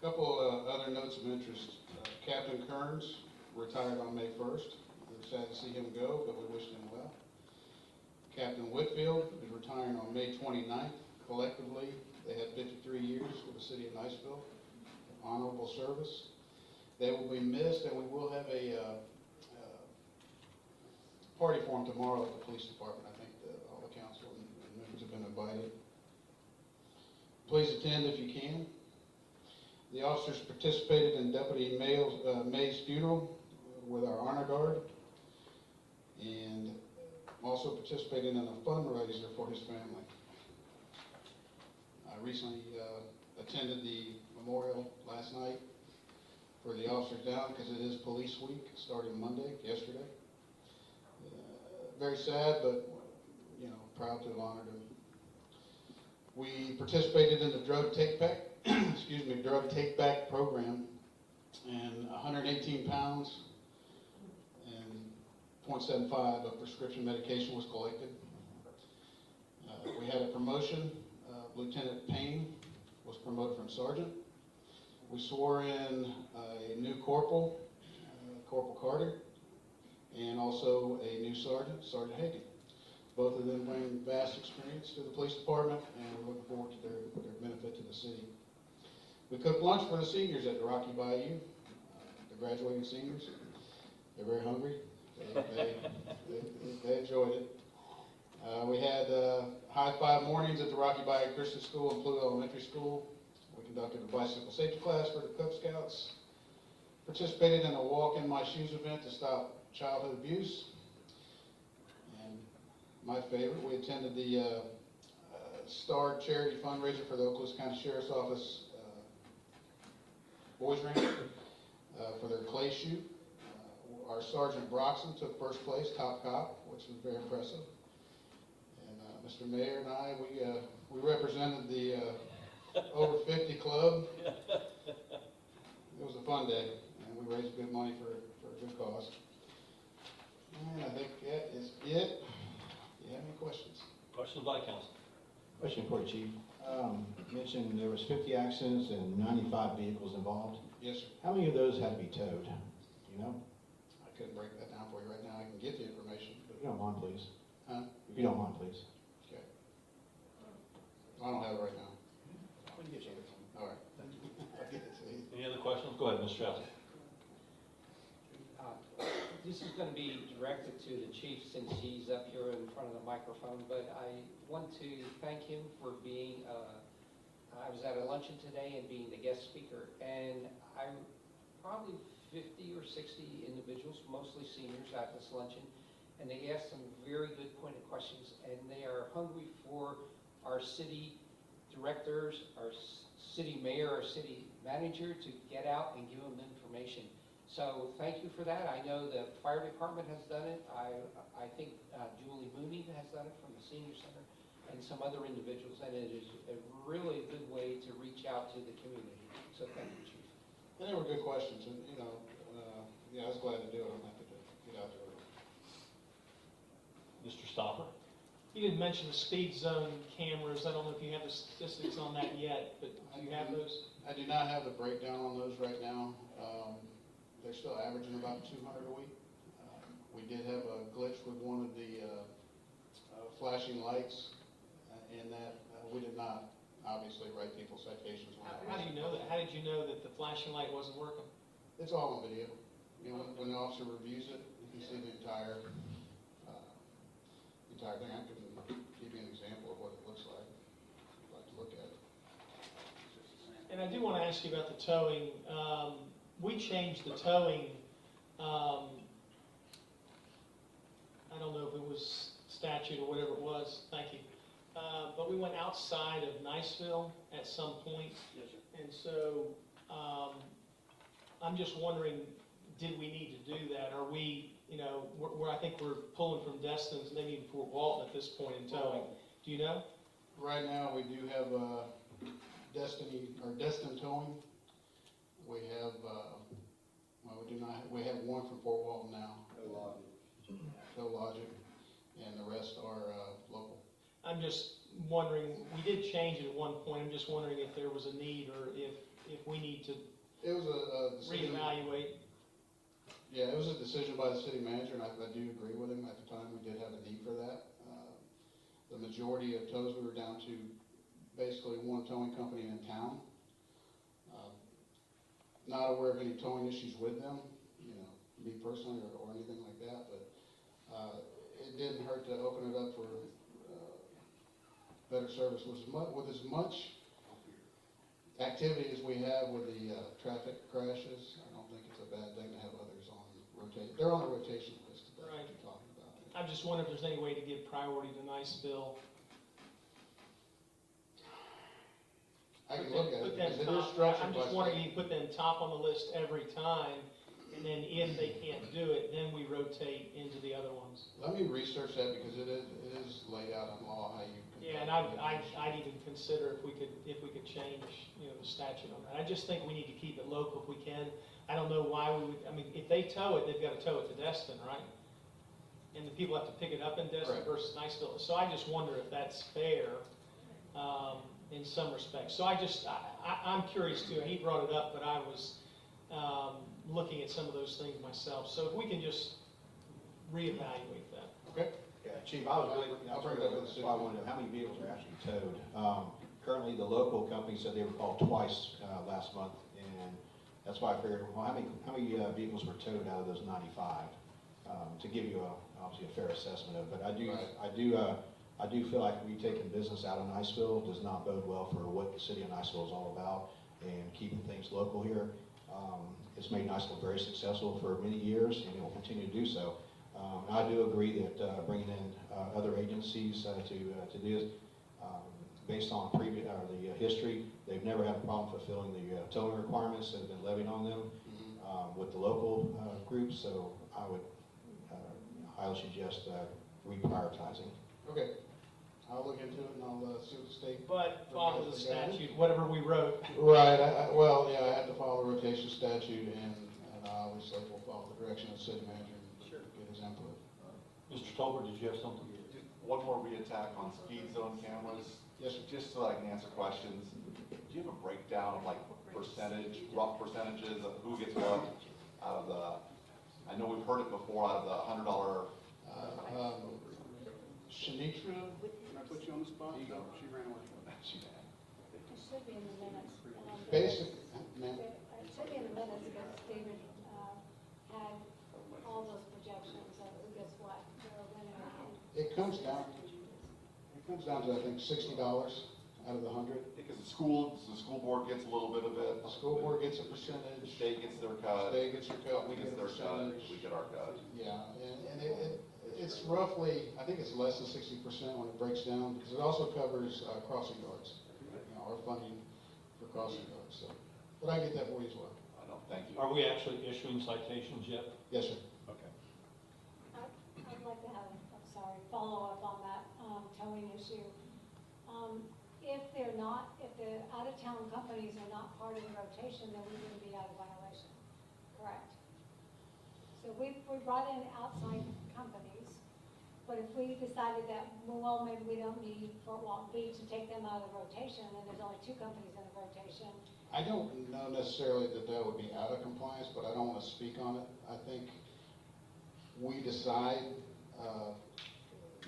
M: A couple other notes of interest. Captain Kearns retired on May 1st. We're sad to see him go, but we wish him well. Captain Whitfield is retiring on May 29th. Collectively, they had 53 years with the city of Niceville. Honorable service. They will be missed, and we will have a party for them tomorrow at the police department. I think all the council and members have been invited. Please attend if you can. The officers participated in Deputy May's funeral with our honor guard, and also participated in a fundraiser for his family. I recently attended the memorial last night for the officers down because it is Police Week, starting Monday, yesterday. Very sad, but proud to have honored him. We participated in the drug take-back, drug take-back program, and 118 pounds and 0.75 of prescription medication was collected. We had a promotion. Lieutenant Payne was promoted from sergeant. We swore in a new corporal, Corporal Carter, and also a new sergeant, Sergeant Hagan. Both of them bring vast experience to the police department, and we're looking forward to their benefit to the city. We cooked lunch for the seniors at the Rocky Bayou, the graduating seniors. They're very hungry. They enjoyed it. We had high five mornings at the Rocky Bayou Christian School and Pluto Elementary School. We conducted a bicycle safety class for the Cub Scouts. Participated in a Walk in My Shoes event to stop childhood abuse. And my favorite, we attended the Star Charity fundraiser for the Okaloosa County Sheriff's Office Boys Ranch for their clay shoot. Our Sergeant Broxton took first place, top cop, which was very impressive. And Mr. Mayor and I, we represented the over 50 club. It was a fun day, and we raised good money for a good cause. And I think that is it. Do you have any questions?
A: Questions by council?
K: Question for you, Chief. You mentioned there was 50 accidents and 95 vehicles involved.
M: Yes, sir.
K: How many of those had to be towed? Do you know?
M: I couldn't break that down for you right now. I can get the information.
K: If you don't mind, please.
M: Huh?
K: If you don't mind, please.
M: Okay. I don't have it right now.
K: We can get you.
M: All right. I'll get it to you.
A: Any other questions? Go ahead, Mr. Chastain.
J: This is going to be directed to the chief since he's up here in front of the microphone, but I want to thank him for being, I was at a luncheon today and being the guest speaker, and I probably 50 or 60 individuals, mostly seniors, at this luncheon, and they asked some very good pointed questions, and they are hungry for our city directors, our city mayor, our city manager to get out and give them information. So thank you for that. I know the fire department has done it. I think Julie Mooney has done it from the senior center and some other individuals, and it is a really good way to reach out to the community. So thank you, Chief.
M: And they were good questions, and yeah, I was glad to do it. I'm happy to get out there.
A: Mr. Stopper?
B: You didn't mention the speed zone cameras. I don't know if you have the statistics on that yet, but do you have those?
M: I do not have the breakdown on those right now. They're still averaging about 200 a week. We did have a glitch with one of the flashing lights in that we did not obviously write people citations.
B: How do you know that? How did you know that the flashing light wasn't working?
M: It's all on video. You know, when the officer reviews it, you can see the entire thing. I can give you an example of what it looks like, if you'd like to look at it.
B: And I do want to ask you about the towing. We changed the towing, I don't know if it was statute or whatever it was, thank you. But we went outside of Niceville at some point.
A: Yes, sir.
B: And so, I'm just wondering, did we need to do that? Are we, you know, I think we're pulling from Destin's, maybe even Fort Walton at this point in towing. Do you know?
M: Right now, we do have Destin Towing. We have, we have one from Fort Walton now. No Logic, and the rest are local.
B: I'm just wondering, we did change it at one point. I'm just wondering if there was a need or if we need to
M: It was a decision.
B: reevaluate.
M: Yeah, it was a decision by the city manager, and I do agree with him. At the time, we did have a need for that. The majority of tows, we were down to basically one towing company in town. Not aware of any towing issues with them, you know, me personally or anything like that, but it didn't hurt to open it up for better service. With as much activity as we have with the traffic crashes, I don't think it's a bad thing to have others on rotation. They're on the rotation list that
B: Right.
M: you're talking about.
B: I'm just wondering if there's any way to give priority to Niceville.
M: I can look at it,
B: Put them
M: because it is
B: top.
M: structured
B: I'm
M: by
B: just wondering,
M: state.
B: you put them top on the list every time, and then if they can't do it, then we rotate into the other ones.
M: Let me research that, because it is laid out in law how you can.
B: Yeah, and I'd even consider if we could change, you know, the statute on that. I just think we need to keep it local if we can. I don't know why we would, I mean, if they tow it, they've got to tow it to Destin, right? And the people have to pick it up in Destin
M: Right.
B: versus Niceville. So I just wonder if that's fair, in some respects. So I'm curious too. He brought it up, but I was, looking at some of those things myself. So if we can just reevaluate that.
M: Okay.
K: Yeah, Chief, I was really,
M: I'll bring it up with the city.
K: I wanted to know how many vehicles are actually towed. Currently, the local company said they were called twice last month, and that's why I figured, well, how many vehicles were towed out of those 95? To give you obviously a fair assessment of it. But I do feel like we taking business out of Niceville does not bode well for what the city of Niceville is all about and keeping things local here. It's made Niceville very successful for many years, and it will continue to do so. I do agree that bringing in other agencies to do this, based on the history, they've never had a problem fulfilling the towing requirements that have been levied on them with the local groups. So I would highly suggest reprioritizing.
M: Okay. I'll look into it and I'll see what the state.
B: But follow the statute, whatever we wrote.
M: Right, well, yeah, I have to follow the rotation statute, and obviously we'll follow the direction of the city manager and get his input.
A: Mr. Tolbert, did you have something?
F: One more re-attack on speed zone cameras.
M: Yes, sir.
F: Just so I can answer questions. Do you have a breakdown of like rough percentages of who gets what out of the, I know we've heard it before, out of the $100.
M: Shanitra, can I put you on the spot? No, she ran away.
L: It should be in the minutes.
M: Basic, ma'am.
L: It should be in the minutes because David had all those projections of who gets what.
M: It comes down to, I think, $60 out of the 100.
F: Because the school board gets a little bit of it.
M: The school board gets a
F: The
M: percentage.
F: state gets their cut.
M: State gets their cut, we
F: Company
M: get
F: gets
M: a
F: their cut,
M: percentage.
F: we get our cut.
M: Yeah, and it's roughly, I think it's less than 60% when it breaks down, because it also covers crossing guards, you know, our funding for crossing guards, so. But I get that for you as well.
F: I know, thank you.
A: Are we actually issuing citations yet?
M: Yes, sir.
A: Okay.
L: I'd like to have, follow up on that towing issue. If the out-of-town companies are not part of the rotation, then we wouldn't be out of violation, correct? So we brought in outside companies, But if we decided that, well, maybe we don't need Fort Walton Beach and take them out of the rotation, and there's only 2 companies in the rotation.
M: I don't know necessarily that that would be out of compliance, but I don't want to speak on it. I think we decide,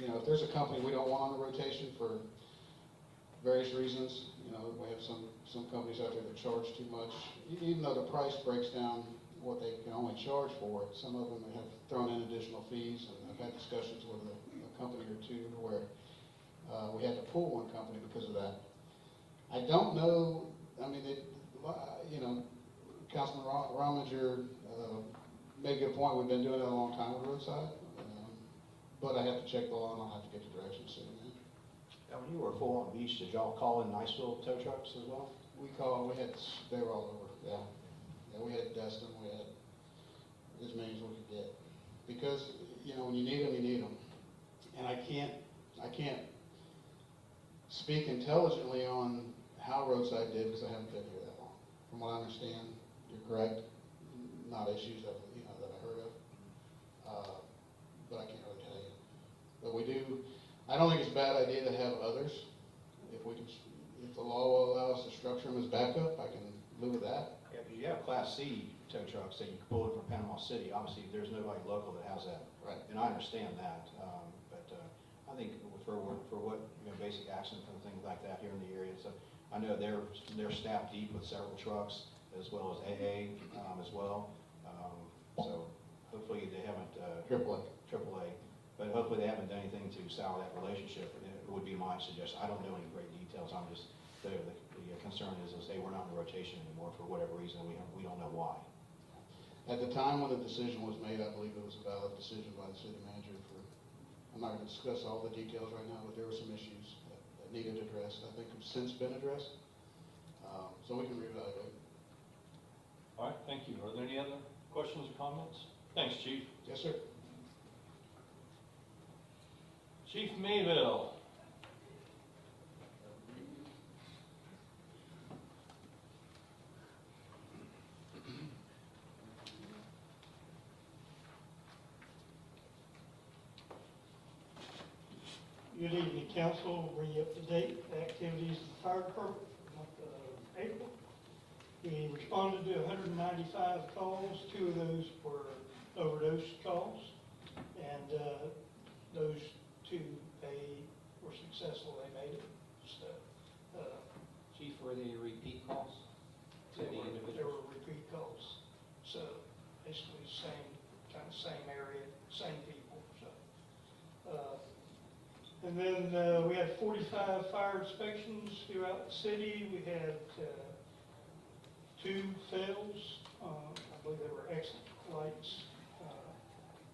M: you know, if there's a company we don't want on the rotation for various reasons, you know, we have some companies out there that charge too much, even though the price breaks down what they can only charge for it. Some of them have thrown in additional fees, and I've had discussions with a company or two where we had to pull one company because of that. I don't know, I mean, you know, Councilman Rominger made a good point. We've been doing it a long time with roadside, but I have to check the law and I'll have to get the direction to city manager.
K: Now, when you were full on beach, did y'all call in Niceville tow trucks as well?
M: They were all over, yeah. Yeah, we had Dustin, we had as many as we could get. Because, you know, when you need them, you need them. And I can't speak intelligently on how roadside did because I haven't been here that long. From what I understand, you're correct. Not issues that, you know, that I heard of. But I can't really tell you. But we do, I don't think it's a bad idea to have others. If the law will allow us to structure them as backup, I can live with that.
K: Yeah, because you have Class C tow trucks that you can pull in from Panama City. Obviously, there's nobody local that has that.
M: Right.
K: And I understand that, but I think for what, you know, basic accidents and things like that here in the area, so I know they're staffed deep with several trucks as well as AA as well. So hopefully they haven't, AAA, but hopefully they haven't done anything to sour that relationship. And it would be my suggestion. I don't know any great details. I'm just, the concern is hey, we're not in the rotation anymore for whatever reason. We don't know why.
M: At the time when the decision was made, I believe it was a valid decision by the city manager I'm not going to discuss all the details right now, but there were some issues that needed addressed. I think have since been addressed, so we can reevaluate.
A: All right, thank you. Are there any other questions or comments? Thanks, Chief.
M: Yes, sir.
A: Chief Mayville.
N: Good evening, council. Bring you up to date activities of the fire department for the month of April. We responded to 195 calls. 2 of those were overdose calls, and those 2 were successful. They made it. So,
J: Chief, were they repeat calls?
N: there were repeat calls. So basically, same area, same people. So. And then we had 45 fire inspections throughout the city. We had 2 fails. I believe they were exit lights.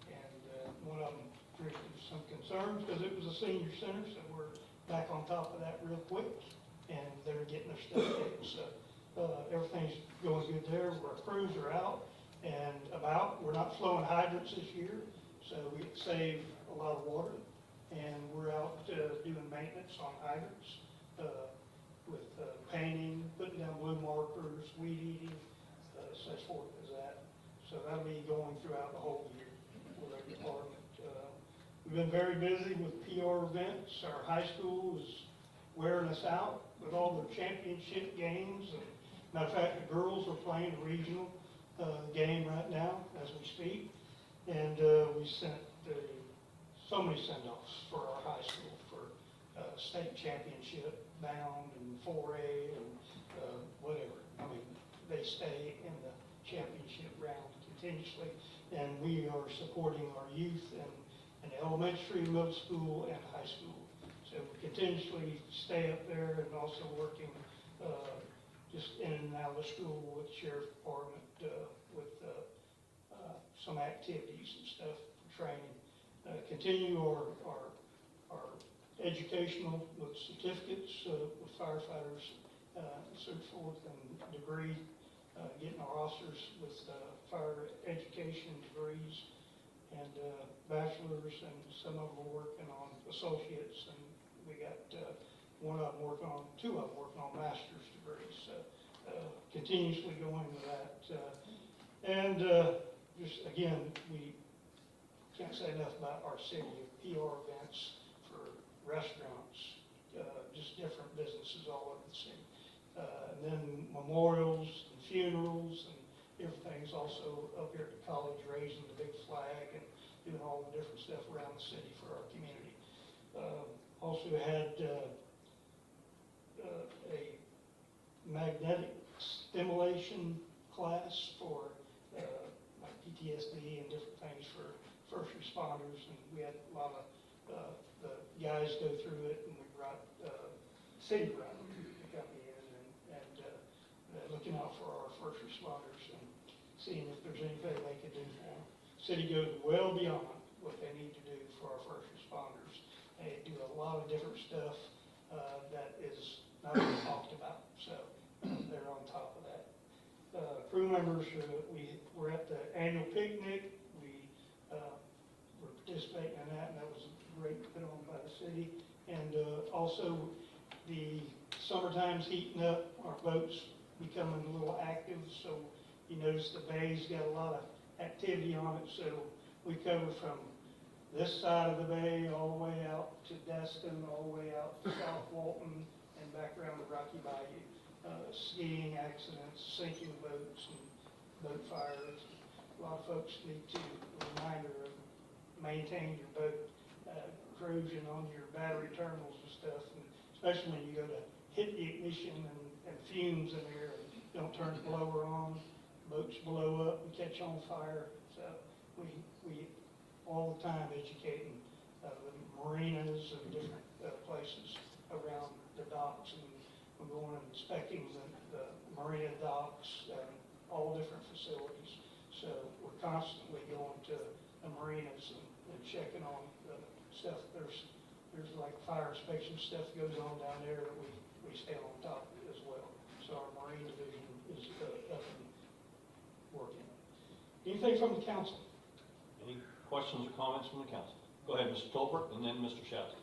N: And one of them created some concerns because it was a senior center, so we're back on top of that real quick. And they're getting their stuff in. So everything's going good there. Our crews are out and about. We're not flowing hydrants this year, so we save a lot of water. And we're out doing maintenance on hydrants with painting, putting down blue markers, weed eating, such forth as that. So that'll be going throughout the whole year with our department. We've been very busy with PR events. Our high school is wearing us out with all the championship games. And matter of fact, the girls are playing a regional game right now as we speak. And we sent so many send-offs for our high school for state championship bound and 4A and whatever. I mean, they stay in the championship round continuously, and we are supporting our youth in elementary, middle school, and high school. So we continuously stay up there and also working just in and out of the school with the sheriff's department with some activities and stuff for training. Continue our educational with certificates with firefighters and so forth, and degree, getting our officers with fire education degrees and bachelors, and some of them are working on associates, and we got 2 of them working on master's degrees. So continuously going with that, and just again, we can't say enough about our city of PR events for restaurants, just different businesses all over the city. And then memorials and funerals and different things, also up here at the college raising the big flag and doing all the different stuff around the city for our community. Also had a magnetic stimulation class for like PTSD and different things for first responders, and we had a lot of the guys go through it, and we brought city run to come in and looking out for our first responders and seeing if there's anything they could do for them. City goes well beyond what they need to do for our first responders. They do a lot of different stuff that is not even talked about, so they're on top of that. Crew members, we were at the annual picnic. We were participating in that, and that was great, put on by the city. And also, the summertime's heating up, our boats becoming a little active, so you notice the bay's got a lot of activity on it, so we cover from this side of the bay all the way out to Destin, all the way out to South Walton, and back around the Rocky Bayou. Skiing accidents, sinking boats, and boat fires. A lot of folks need to, a reminder of maintain your boat, corrosion on your battery terminals and stuff, and especially when you go to hit the ignition and fumes in there, and don't turn the blower on, boats blow up and catch on fire. So we all the time educating the marinas and different places around the docks, and we're going and inspecting the marina docks and all different facilities. So we're constantly going to the marinas and checking on the stuff. There's like fire inspection stuff goes on down there that we stay on top of it as well. So our marine division is up and working. Anything from the council?
A: Any questions or comments from the council? Go ahead, Mr. Tolbert, and then Mr. Shasta.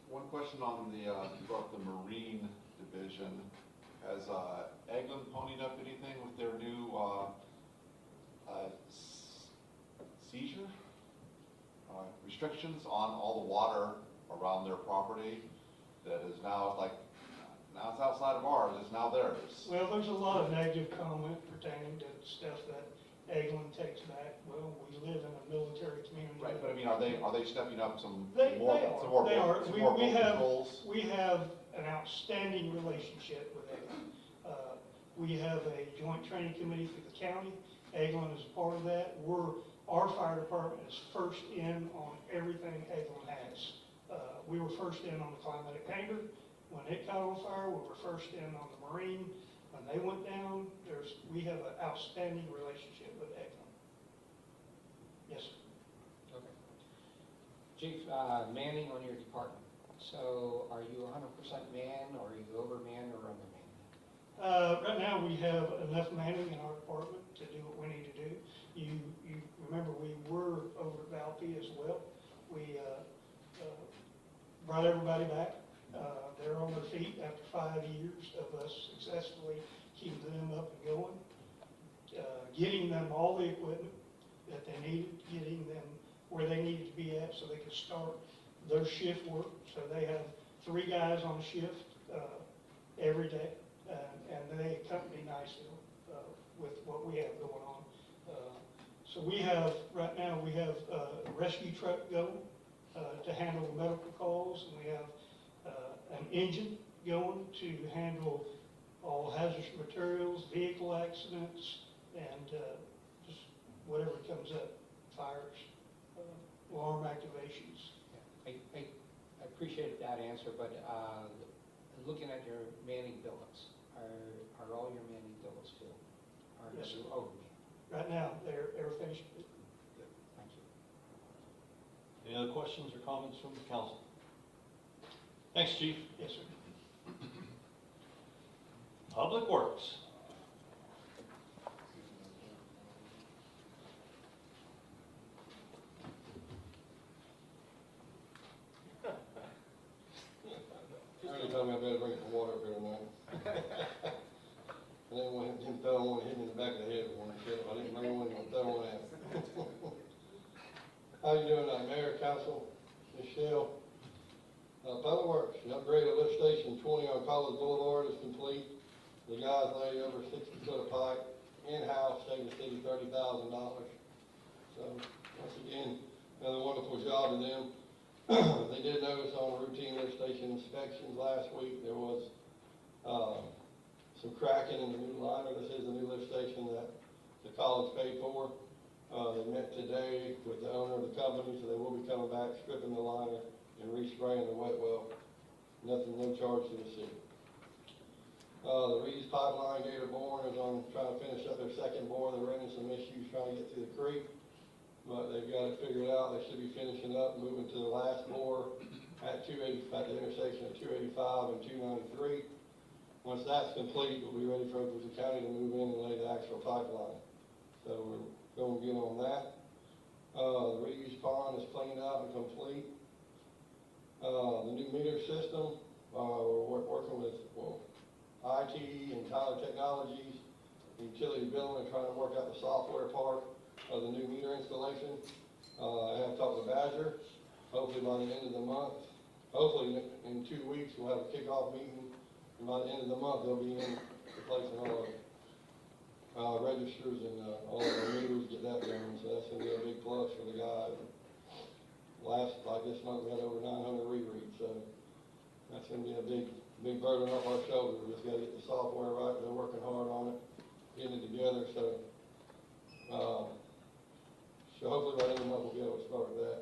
F: One question on the, you brought up the Marine Division. Has Eglin ponied up anything with their new seizure restrictions on all the water around their property that is now like, now it's outside of ours, it's now theirs?
N: Well, there's a lot of negative comment pertaining to stuff that Eglin takes back. Well, we live in a military community.
F: Right, but I mean, are they stepping up some
N: They
F: more
N: are.
F: controls?
N: We have an outstanding relationship with Eglin. We have a joint training committee for the county. Eglin is a part of that. Our fire department is first in on everything Eglin has. We were first in on the Climatic Hangar. When it caught on fire, we were first in on the Marine. When they went down, we have an outstanding relationship with Eglin. Yes, sir.
J: Okay. Chief, manning on your department. So are you 100% man, or are you overmanned or undermanned?
N: Right now, we have enough manning in our department to do what we need to do. You remember we were over at Valpy as well. We brought everybody back. They're on their feet after 5 years of us successfully keeping them up and going, getting them all the equipment that they needed, getting them where they needed to be at so they could start their shift work. So they have 3 guys on shift every day, and they accompany Niceville with what we have going on. So we have, right now, we have a rescue truck going to handle the medical calls, and we have an engine going to handle all hazardous materials, vehicle accidents, and just whatever comes up, fires, alarm activations.
J: I appreciated that answer, but looking at your manning billets, are all your manning billets filled? Are
N: Yes,
J: you
N: sir.
J: overmanned?
N: Right now, everything's
J: Good, thank you.
A: Any other questions or comments from the council? Thanks, Chief.
N: yes, sir.
A: Public Works.
O: Every time I better bring some water up here tonight. I didn't want him to throw one, hit me in the back of the head with one shit. I didn't bring one, I'll throw one at him. How you doing, Mayor, Council, Ms. Shell. Public Works, the upgrade of lift station 20 on College Boulevard is complete. The guys laid over 60 foot of pipe in-house, saved the city $30,000. So, once again, another wonderful job to them. They did notice on routine lift station inspections last week, there was, some cracking in the new liner. This is a new lift station that the college paid for. They met today with the owner of the company, so they will be coming back, stripping the liner and respraying the wet well. Nothing, no charge to the city. The Reeves Pipeline Gator Bourne is on, trying to finish up their second bore. They're running some issues trying to get through the creek, but they've got it figured out. They should be finishing up, moving to the last bore at the intersection of 285 and 293. Once that's complete, we'll be ready for Okaloosa County to move in and lay the actual pipeline. So we're going to get on that. The Reeves Pond is cleaned out and complete. The new meter system, we're working with, IT and Tyler Technologies, utility billing, and trying to work out the software part of the new meter installation. I have talked to Badger. Hopefully by the end of the month, hopefully in 2 weeks, we'll have a kickoff meeting. And by the end of the month, they'll be in replacing all of registers and all of the meters, get that done. So that's going to be a big plus for the guys. Like this month, we had over 900 rereads. So that's going to be a big burden off our shoulders. We just got to get the software right. They're working hard on it, getting it together. So hopefully by the end of the month we'll be able to start that.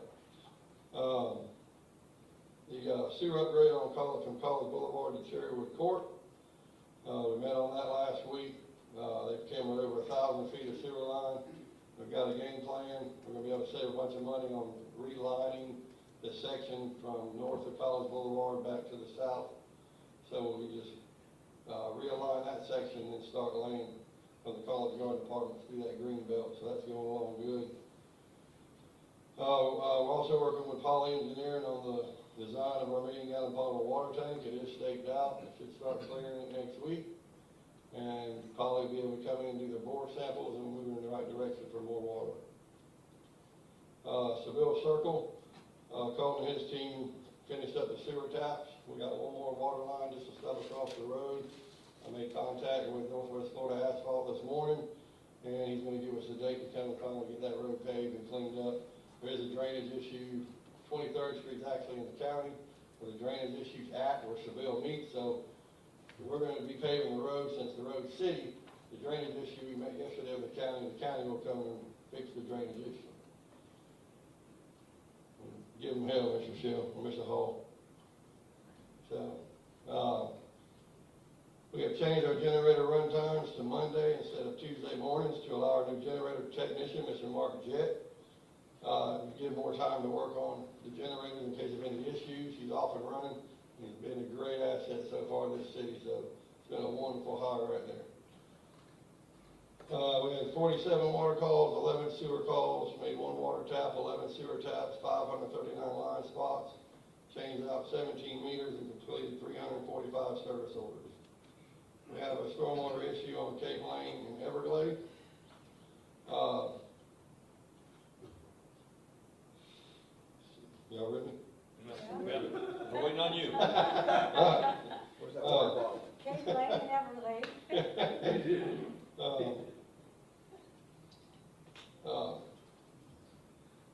O: The sewer upgrade on from College Boulevard to Cherrywood Court. We met on that last week. They came with over 1,000 feet of sewer line. We've got a game plan. We're going to be able to save a bunch of money on relining the section from north of College Boulevard back to the south. So we'll just realign that section and then start laying from the College Garden Department through that green belt. So that's going along good. We're also working with Poly Engineering on the design of our 1 million gallon potable water tank. It is staked out. It should start clearing it next week. And Poly will be able to come in and do their bore samples and move in the right direction for more water. Seville Circle, Colton and his team finished up the sewer taps. We got one more water line just a stub across the road. I made contact with Northwest Florida Asphalt this morning, and he's going to give us a date to come and finally get that road paved and cleaned up. There is a drainage issue. 23rd Street is actually in the county, where the drainage issue's at, where Seville meets. So we're going to be paving the road since the road's city. The drainage issue we met yesterday with the county will come and fix the drainage issue. Give them hell, Mr. Shell, or Mr. Hall. So, we have changed our generator run times to Monday instead of Tuesday mornings to allow our new generator technician, Mr. Mark Jett, give more time to work on the generators in case of any issues. He's off and running. He's been a great asset so far in this city, so it's been a wonderful hire right there. We had 47 water calls, 11 sewer calls, made 1 water tap, 11 sewer taps, 539 line spots, changed out 17 meters, and completed 345 service orders. We have a stormwater issue on Cape Lane in Everglade. Y'all ready?
A: We're waiting on you.
C: Where's that water bottle?
L: Cape Lane and Everglade.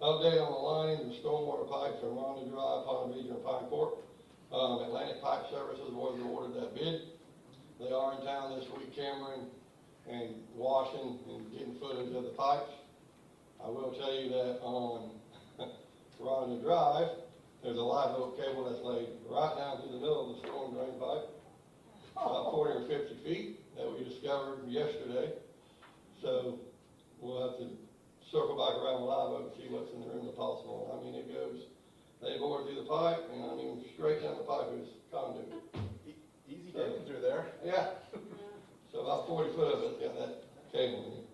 O: Update on the lines and stormwater pipes from Ronda Drive, Pond Beach, and Pine Court. Atlantic Pipe Services was awarded that bid. They are in town this week, Cameron, and washing and getting footage of the pipes. I will tell you that on Ronda Drive, there's a live oak cable that's laid right down through the middle of the storm drain pipe, about 40 or 50 feet, that we discovered yesterday. So we'll have to circle back around live oak and see what's in the room if possible. I mean, it goes, they bore through the pipe, and I mean, straight down the pipe is conduit.
F: Easy getting through there.
O: Yeah. So about 40 foot of it got that cable in it.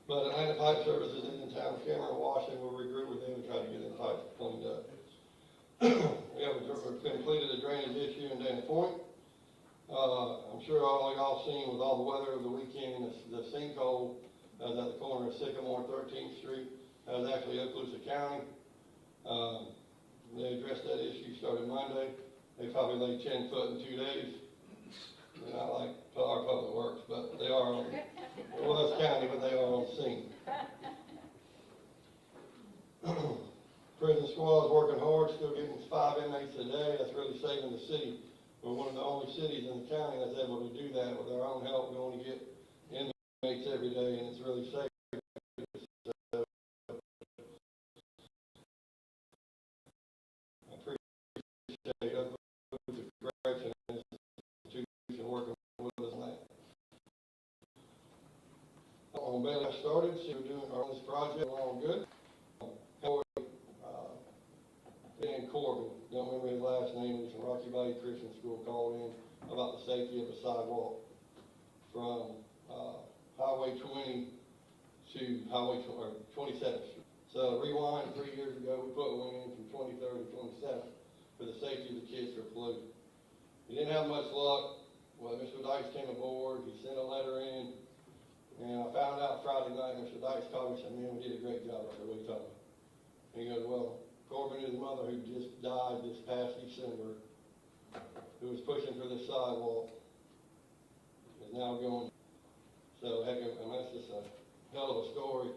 O: But Atlantic Pipe Services is in town, Cameron, Washington, we'll regroup with them and try to get the pipe cleaned up. We have completed a drainage issue in Dana Point. I'm sure all y'all seen with all the weather of the weekend, the sinkhole that was at the corner of Sycamore and 13th Street. That was actually Okaloosa County. They addressed that issue starting Monday. They probably laid 10 foot in 2 days. They're not like our public works, but they are on, well, that's county, but they are on scene. Prison squad's working hard, still getting 5 inmates a day. That's really saving the city. We're one of the only cities in the county that's able to do that with our own help. We only get inmates every day, and it's really saving. I appreciate other correction institution working with us on that. On Bailey, I started, so we're doing our this project along good. Dan Corbin, don't remember his last name, he's from Rocky Valley Christian School, called in about the safety of a sidewalk from Highway 20 to Highway 27th Street. So rewind 3 years ago, we put one in from 23rd to 27th for the safety of the kids who are polluted. He didn't have much luck. Well, Mr. Dice came aboard, he sent a letter in, and I found out Friday night, Mr. Dice called me and said, man, we did a great job. I said, what are you talking about? And he goes, well, Corbin, his mother, who just died this past December, who was pushing for this sidewalk, is now going. So, heck, I mean, that's just a hell of a story.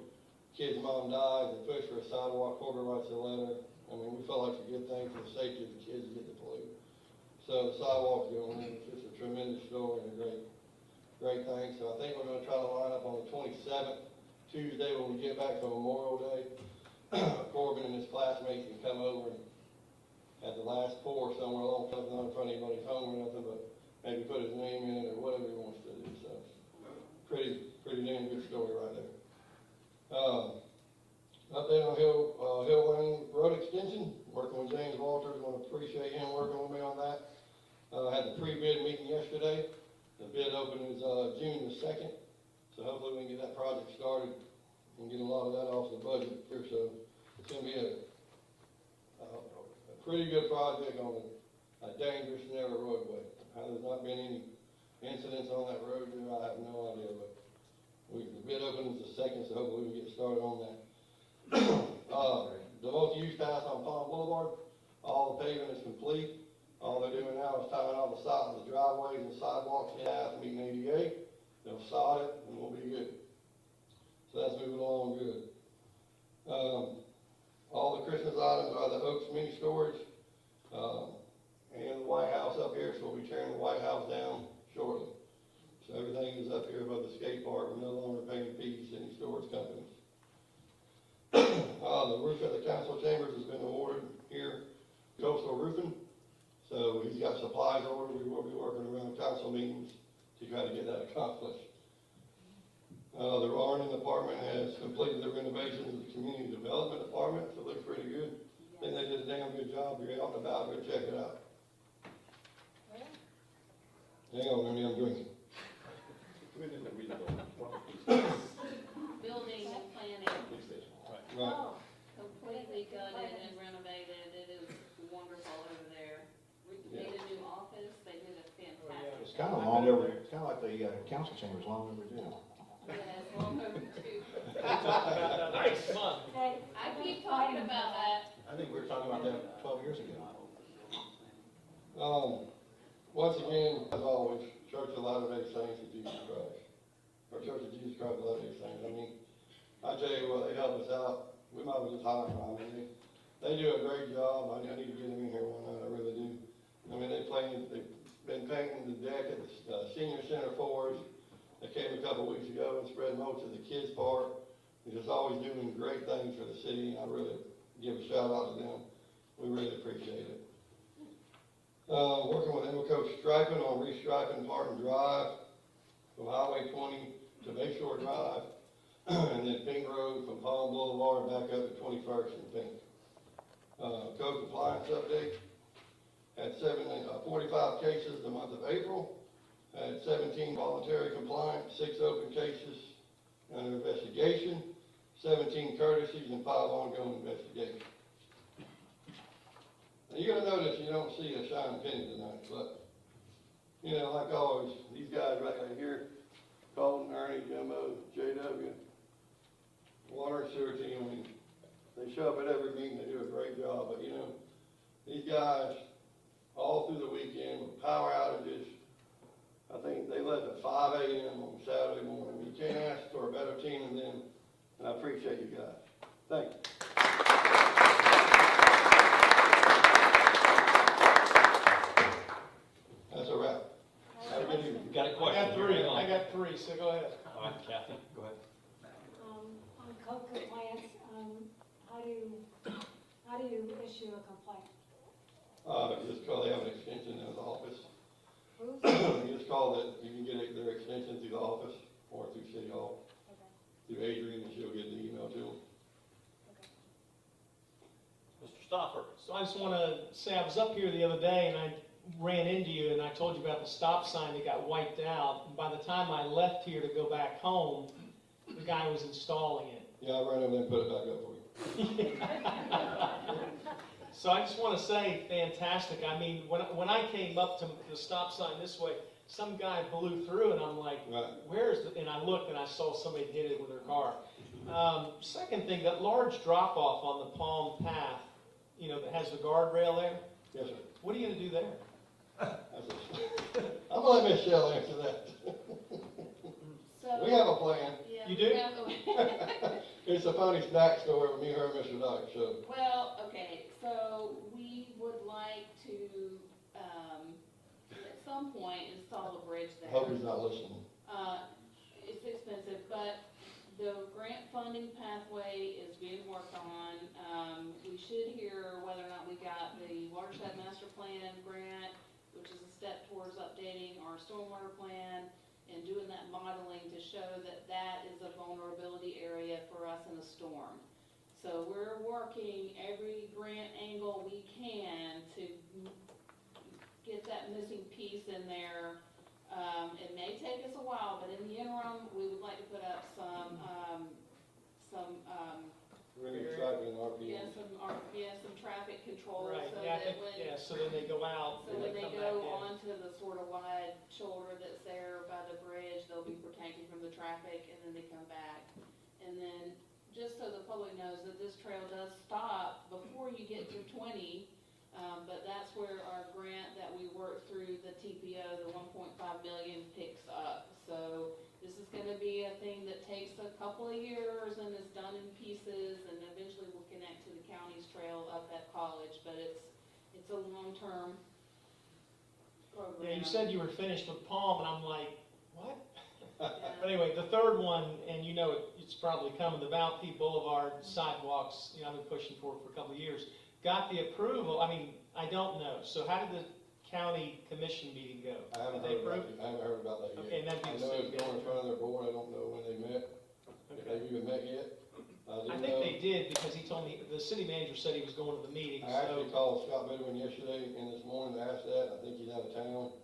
O: Kid's mom died, they pushed for a sidewalk, Corbin writes a letter. I mean, we felt like it's a good thing for the safety of the kids to get the polluted. So the sidewalk's going in. It's just a tremendous story and a great thing. So I think we're going to try to line up on the 27th, Tuesday, when we get back from Memorial Day. Corbin and his classmates can come over and at the last pour somewhere along, not in front of anybody's home or nothing, but maybe put his name in it or whatever he wants to do. So pretty damn good story right there. Update on Hill Lane Road Extension, working with James Walters. I want to appreciate him working with me on that. Had the pre-bid meeting yesterday. The bid open is June the 2nd, so hopefully we can get that project started and get a lot of that off the budget here. So it's going to be a pretty good project on a dangerous, narrow roadway. There's not been any incidents on that road there. I have no idea, but the bid open is the 2nd, so hopefully we can get started on that. The multi-use path on Palm Boulevard, all the paving is complete. All they're doing now is tying all the sides of the driveways and sidewalks in half, meeting ADA. They'll sod it, and we'll be good. So that's moving along good. All the Christmas items are the Oaks mini storage, and the White House up here, so we'll be tearing the White House down shortly. So everything is up here above the skate park. We're no longer paying fees to any storage companies. The roof at the council chambers has been awarded here, Coastal Roofing. So he's got supplies ordered. We will be working around council meetings to try to get that accomplished. The Arden Department has completed the renovations of the Community Development Department, so it looks pretty good. I think they did a damn good job. If you're out and about, go check it out. Hang on, I'm drinking.
I: Building and planning.
O: Right.
I: Completely gutted and renovated. It is wonderful over there. We made a new office. They did a fantastic.
K: It's kind of long over, it's kind of like the council chambers, long overdue.
I: Yes, long overdue.
A: Talk about that next month.
I: I keep talking about that.
K: I think we were talking about that 12 years ago.
O: Once again, as always, Church of Latter-day Saints of Jesus Christ. Or Church of Jesus Christ of Latter-day Saints. I mean, I tell you what, they help us out. We might as well just hire them. I mean, they do a great job. I need to get them in here one night. I really do. I mean, they've been painting the deck at the senior center for us. They came a couple weeks ago and spread mulch at the kids' park. They're just always doing great things for the city. I really give a shout out to them. We really appreciate it. Working with Emerco Striping on restriping Parton Drive from Highway 20 to Bayshore Drive, and then Pink Road from Palm Boulevard back up to 21st and Pink. Code compliance update. Had 45 cases the month of April. Had 17 voluntary compliance, 6 open cases under investigation, 17 courtesies, and 5 ongoing investigations. Now you're going to notice you don't see a shining penny tonight, but, you know, like always, these guys right here, Colton, Ernie, Jimbo, JW, Water and Sewer team, I mean, they show up at every meeting, they do a great job, but, you know, these guys, all through the weekend with power outages, I think they left at 5 a.m. on Saturday morning. You can't ask for a better team than them, and I appreciate you guys. Thank you. That's a wrap. Have a good evening.
A: You got a
B: I
A: question?
B: got three, so go ahead.
A: All right, Kathy, go ahead.
L: On code compliance, how do you issue a complaint?
O: Just call, they have an extension in the office.
L: Who's?
O: You just call that, you can get their extension through the office or through City Hall,
L: Okay,
O: through Adrian, and she'll get the email to them.
L: okay.
A: Mr. Stoffer.
B: So I just want to say, I was up here the other day and I ran into you and I told you about the stop sign that got wiped out. And by the time I left here to go back home, the guy was installing it.
O: Yeah, I ran over there and put it back up for you.
B: So I just want to say, fantastic. I mean, when I came up to the stop sign this way, some guy blew through and I'm like,
O: Right.
B: where's the, and I looked and I saw somebody hit it with their car. Second thing, that large drop off on the Palm Path, you know, that has the guardrail there,
O: Yes, sir.
B: what are you going to do there?
O: I'm gonna let Michelle answer that.
I: So.
O: We have a plan.
I: Yeah,
B: You
I: we
B: do?
I: have
O: It's a funny snack story with me, her, and Mr. Dyke, so.
I: Well, okay, so we would like to, at some point, install a bridge
O: I
I: there.
O: hope he's not listening.
I: It's expensive, but the grant funding pathway is being worked on. We should hear whether or not we got the watershed master plan grant, which is a step towards updating our stormwater plan and doing that modeling to show that that is a vulnerability area for us in a storm. So we're working every grant angle we can to get that missing piece in there. It may take us a while, but in the interim, we would like to put up some
O: Really exciting, RPM.
I: some traffic control,
B: Right,
I: so
B: yeah, I
I: that
B: think,
I: when,
B: yeah, so then they go out
I: so
B: and
I: when
B: they
I: they
B: come back
I: go
B: in.
I: onto the sort of wide shoulder that's there by the bridge, they'll be protected from the traffic, and then they come back. And then, just so the public knows that this trail does stop before you get to 20, but that's where our grant that we worked through the TPO, the 1.5 million, picks up. So this is gonna be a thing that takes a couple of years and is done in pieces, and eventually will connect to the county's trail up at College, but it's a long-term program.
B: Yeah, you said you were finished with Palm, and I'm like, what?
I: Yeah.
B: But anyway, the third one, and you know it's probably coming, the Valpy Boulevard sidewalks, you know, I've been pushing for it for a couple of years, got the approval. I mean, I don't know. So how did the county commission meeting go?
O: I haven't
B: Did they
O: heard about
B: approve?
O: I haven't heard about that yet.
B: Okay, and that'd be
O: I
B: the
O: know
B: same
O: it's going in front of their board, I don't know when they met, if
B: Okay.
O: they've even met yet.
B: I think they did, because he told me, the city manager said he was going to the meeting,
O: I actually
B: so.
O: called Scott Bitterman yesterday and this morning to ask that, I think he's out of town,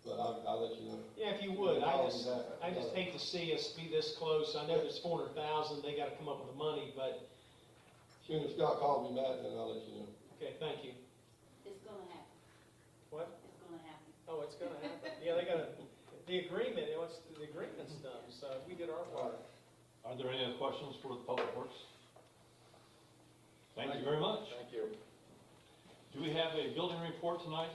O: but I'll let you know.
B: Yeah, if you would, I
O: I'll
B: just
O: do that.
B: hate to see us be this close. I know there's 400,000, they gotta come up with the money, but,
O: As soon as Scott calls me back, then I'll let you know.
B: okay, thank you.
I: It's gonna happen.
B: What?
I: It's gonna happen.
B: Oh, it's gonna happen. Yeah, they gotta, the agreement, the agreement's done, so we did our part.
A: Are there any other questions for the Public Works? Thank you very much.
F: Thank you.
A: Do we have a building report tonight?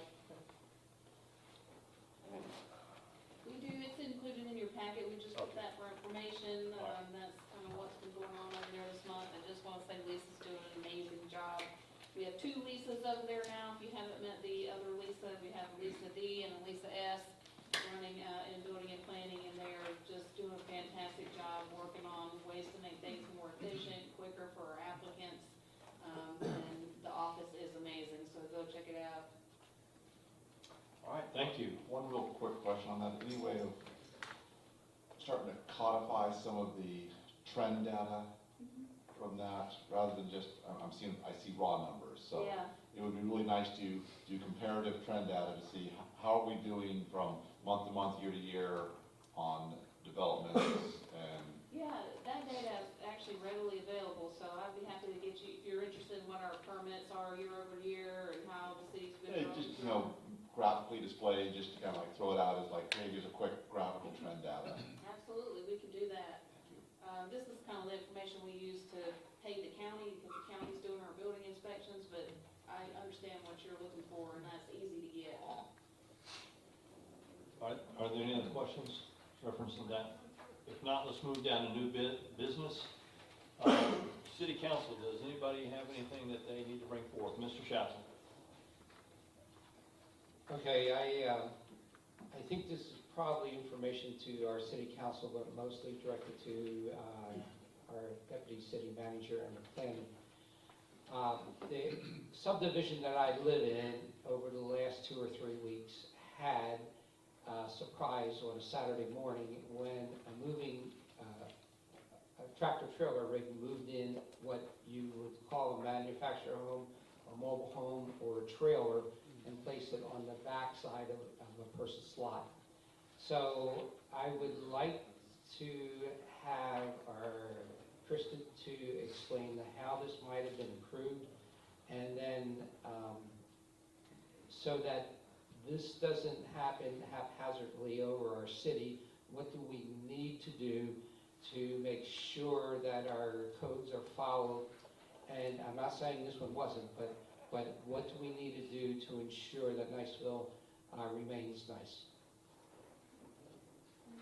I: We do, it's included in your packet, we just put that for information, that's kind of what's been going on over there this month. I just want to say Lisa's doing an amazing job. We have two Lisas over there now, if you haven't met the other Lisa, we have Lisa D and Lisa S running in building and planning, and they're just doing a fantastic job working on ways to make things more efficient, quicker for our applicants, and the office is amazing, so go check it out.
A: All right, thank you.
P: One real quick question on that. Any way of starting to codify some of the trend data from that, rather than just, I see raw numbers. So
I: Yeah.
P: it would be really nice to do comparative trend data to see how are we doing from month to month, year to year on developments and.
I: Yeah, that data is actually readily available, so I'd be happy to get you, if you're interested in what our permits are year over year and how the city's been growing.
P: Just, graphically displayed, just to kind of like throw it out as like, hey, here's a quick graphical trend data.
I: Absolutely, we can do that. This is kind of the information we use to pay the county, because the county's doing our building inspections, but I understand what you're
A: questions referencing that? If not, let's move down to new business. City Council, does anybody have anything that they need to bring forth? Mr. Schatzel?
J: Okay, I think this is probably information to our city council, but mostly directed to our deputy city manager and the planning. The subdivision that I live in over the last 2 or 3 weeks had a surprise on a Saturday morning when a tractor trailer rig moved in what you would call a manufactured home, a mobile home, or a trailer, and placed it on the back side of a person's lot. So I would like to have our Kristen to explain how this might have been improved, and then so that this doesn't happen haphazardly over our city. What do we need to do to make sure that our codes are followed? And I'm not saying this one wasn't, but what do we need to do to ensure that Niceville remains nice?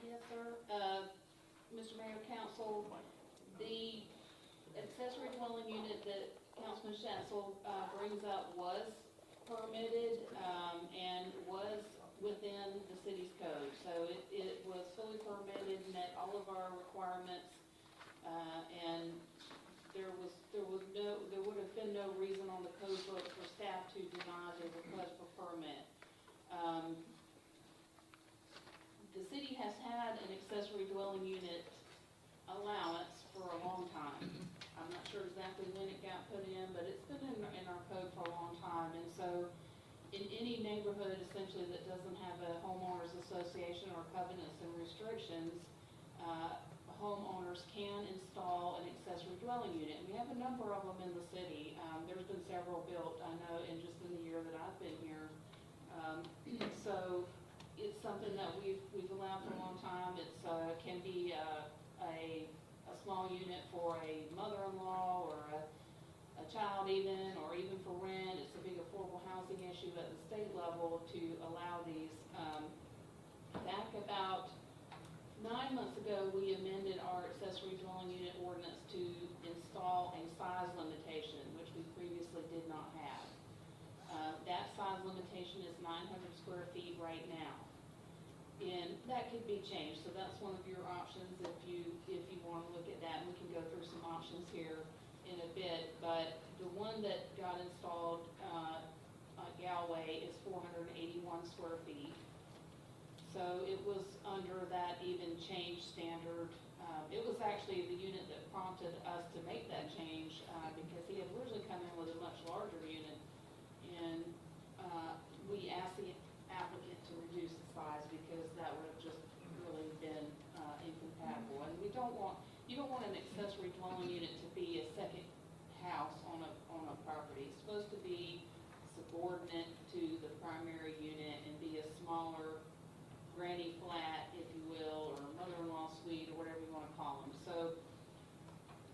I: Yes, sir. Mr. Mayor, Council, the accessory dwelling unit that Councilman Schatzel brings up was permitted and was within the city's code. So it was fully permitted, met all of our requirements, and there would have been no reason on the code book for staff to deny the request for permit. The city has had an accessory dwelling unit allowance for a long time. I'm not sure exactly when it got put in, but it's been in our code for a long time. And so in any neighborhood essentially that doesn't have a homeowners association or covenants and restrictions, homeowners can install an accessory dwelling unit. We have a number of them in the city. There's been several built, I know, in just in the year that I've been here. So it's something that we've allowed for a long time. It's can be a small unit for a mother-in-law or a child even, or even for rent. It's a big affordable housing issue at the state level to allow these. Back about 9 months ago, we amended our accessory dwelling unit ordinance to install a size limitation, which we previously did not have. That size limitation is 900 square feet right now. And that could be changed, so that's one of your options if you want to look at that. And we can go through some options here in a bit, but the one that got installed at Galway is 481 square feet. So it was under that even change standard. It was actually the unit that prompted us to make that change because he had originally come in with a much larger unit, and we asked the applicant to reduce the size because that would have just really been incompatible. And you don't want an accessory dwelling unit to be a second house on a property. It's supposed to be subordinate to the primary unit and be a smaller granny flat, if you will, or mother-in-law suite, or whatever you want to call them. So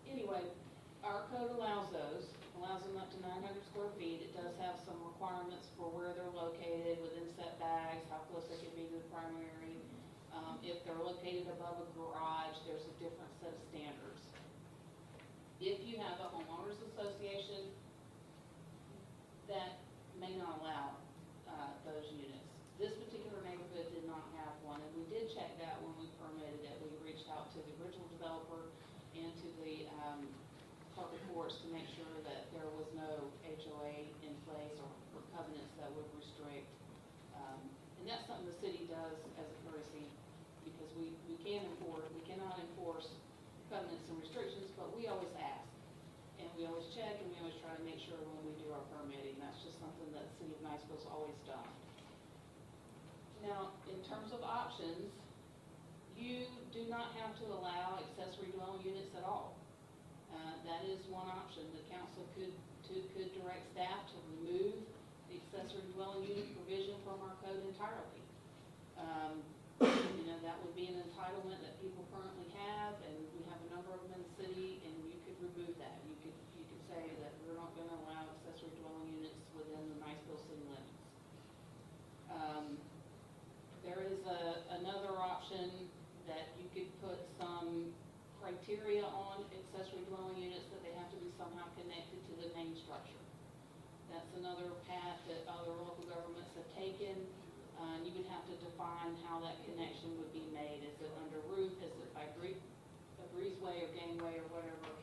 I: anyway, our code allows those. Allows them up to 900 square feet. It does have some requirements for where they're located, within setbacks, how close they can be to the primary. If they're located above a garage, there's a different set of standards. If you have a homeowners association, that may not allow those units. This particular neighborhood did not have one, and we did check that when we permitted it. We reached out to the original developer and to the public courts to make sure that there was no HOA in place or covenants that would restrict. And that's something the city does as a courtesy, because we cannot enforce covenants and restrictions, but we always ask. And we always check, and we always try to make sure when we do our permitting. That's just something that the city of Niceville's always done. Now, in terms of options, you do not have to allow accessory dwelling units at all. That is one option. The council could direct staff to remove the accessory dwelling unit provision from our code entirely. That would be an entitlement that people currently have, and we have a number of them in the city, and you could remove that. You could say that we're not going to allow accessory dwelling units within the Niceville city limits. There is another option criteria on accessory dwelling units that they have to be somehow connected to the main structure. That's another path that other local governments have taken. You would have to define how that connection would be made. Is it under roof? Is it by breezeway or gangway or whatever?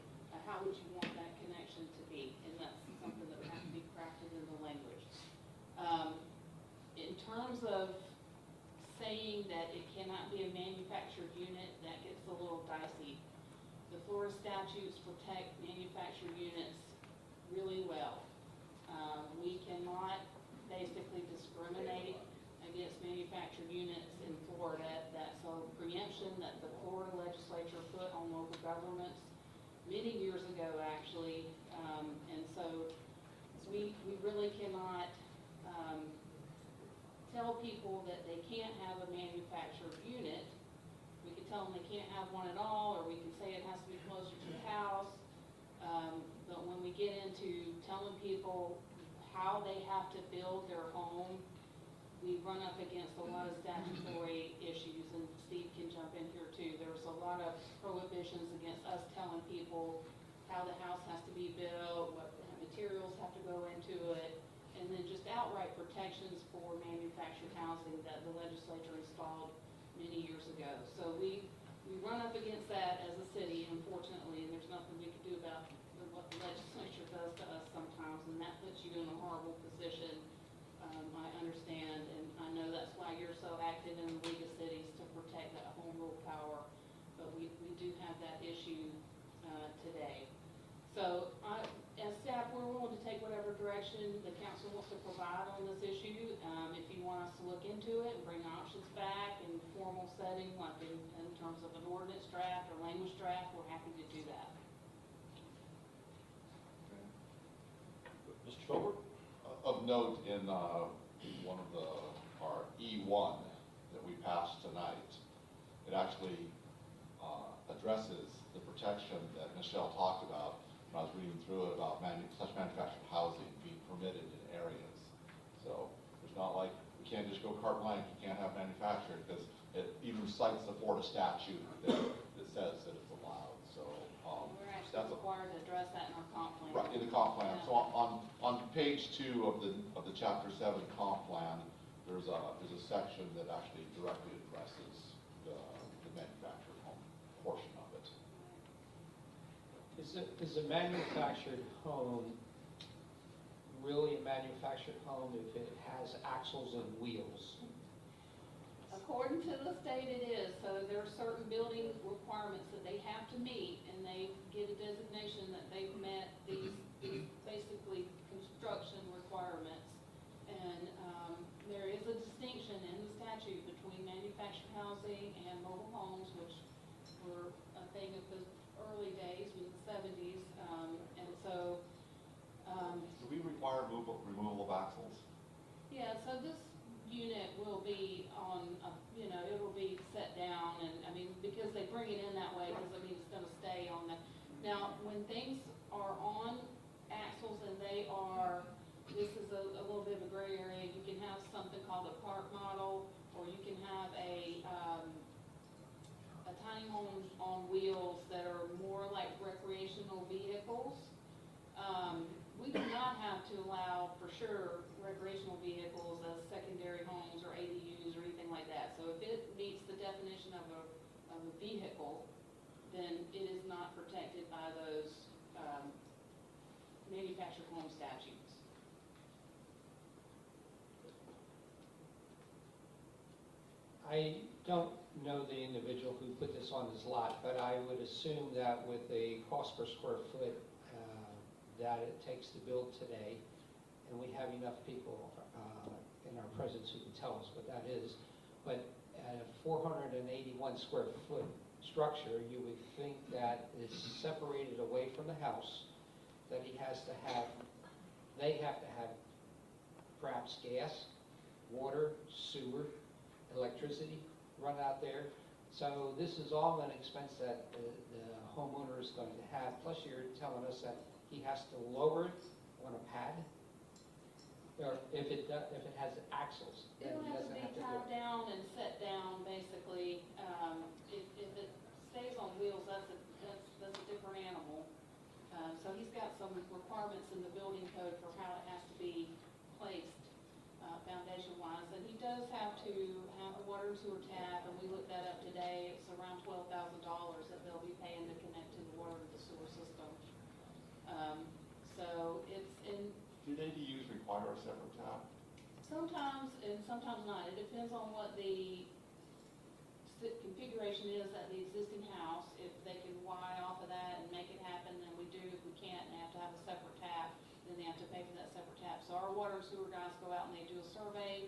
I: How would you want that connection to be? And that's something that would have to be crafted in the language. In terms of saying that it cannot be a manufactured unit, that gets a little dicey. The Florida statutes protect manufactured units really well. We cannot basically discriminate against manufactured units in Florida. That's a preemption that the Florida legislature put on local governments many years ago, actually. And so we really cannot tell people that they can't have a manufactured unit. We could tell them they can't have one at all, or we could say it has to be closer to the house. But when we get into telling people how they have to build their home, we run up against a lot of statutory issues, and Steve can jump in here too. There's a lot of prohibitions against us telling people how the house has to be built, what materials have to go into it, and then just outright protections for manufactured housing that the legislature installed many years ago. So we run up against that as a city, unfortunately, and there's nothing we can do about what the legislature does to us sometimes, and that puts you in a horrible position. I understand, and I know that's why you're so active in the League of Cities to protect that home rule power, but we do have that issue today. So as staff, we're willing to take whatever direction the council wants to provide on this issue. If you want us to look into it and bring options back in formal setting, like in terms of an ordinance draft or language draft, we're happy to do that.
A: Mr. Schobert?
P: Of note, in one of our E1 that we passed tonight, it actually addresses the protection that Michelle talked about when I was reading through it about such manufactured housing being permitted in areas. So it's not like we can't just go carte blanche, you can't have manufactured, because it even cites the Florida statute that says that it's allowed. So
I: we're actually required to address that in our comp plan.
P: right, in the comp plan.
I: Yeah.
P: So on page 2 of the Chapter 7 comp plan, there's a section that actually directly addresses the manufactured home portion of it.
J: Is a manufactured home really a manufactured home if it has axles and wheels?
I: According to the state, it is. So there are certain building requirements that they have to meet, and they get a designation that they've met these basically construction requirements. And there is a distinction in the statute between manufactured housing and mobile homes, which were a thing of the early days, in the 70s. And so
P: Do we require removal of axles?
I: yeah, so this unit will be on, it will be set down, and, I mean, because they bring it in that way, because, I mean, it's gonna stay on the, now, when things are on axles and they are, this is a little bit of a gray area, you can have something called a park model, or you can have a tiny home on wheels that are more like recreational vehicles. We do not have to allow, for sure, recreational vehicles as secondary homes or ADUs or anything like that. So if it meets the definition of a vehicle, then it is not protected by those manufactured home statutes.
J: I don't know the individual who put this on his lot, but I would assume that with a cost per square foot that it takes to build today, and we have enough people in our presence who can tell us what that is, but at a 481 square foot structure, you would think that it's separated away from the house, that they have to have perhaps gas, water, sewer, electricity run out there. So this is all an expense that the homeowner is going to have, plus you're telling us that he has to lower it on a pad, or if it has axles, then
I: It'll
J: he
I: have to
J: doesn't
I: be
J: have to do
I: tied
J: it.
I: down and set down, basically. If it stays on wheels, that's around $12,000 that they'll be paying to connect to the water and the sewer system. So it's in,
P: Did ADUs require a separate tap?
I: sometimes and sometimes not. It depends on what the configuration is at the existing house. If they can wire off of that and make it happen, then we do. If we can't and have to have a separate tap, then they have to pay for that separate tap. So our water and sewer guys go out and they do a survey,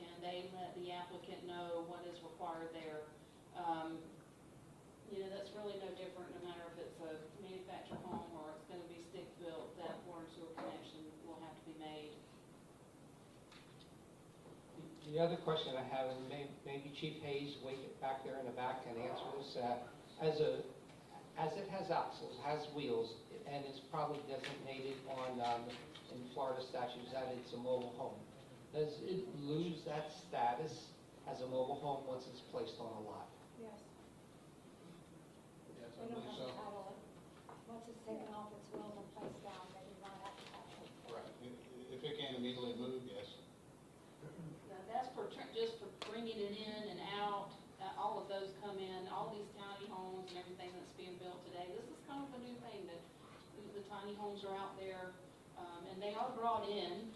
I: and they let the applicant know what is required there. You know, that's really no different, no matter if it's a manufactured home or it's gonna be stick-built, that water and sewer connection will have to be made.
J: The other question I have, and maybe Chief Hayes, way back there in the back, can answer this. As it has axles, has wheels, and it's probably designated on, in Florida statutes that it's a mobile home, does it lose that status as a mobile home once it's placed on a lot?
L: Yes.
M: Yes,
L: We
M: I
L: don't
M: believe
L: have to
M: so.
L: title it. Once it's taken off its wheels and placed down, they do not have to title it.
M: Right. If it can't immediately move, yes.
I: That's for, just for bringing it in and out, all of those come in, all these tiny homes and everything that's being built today. This is kind of a new thing, that the tiny homes are out there, and they are brought in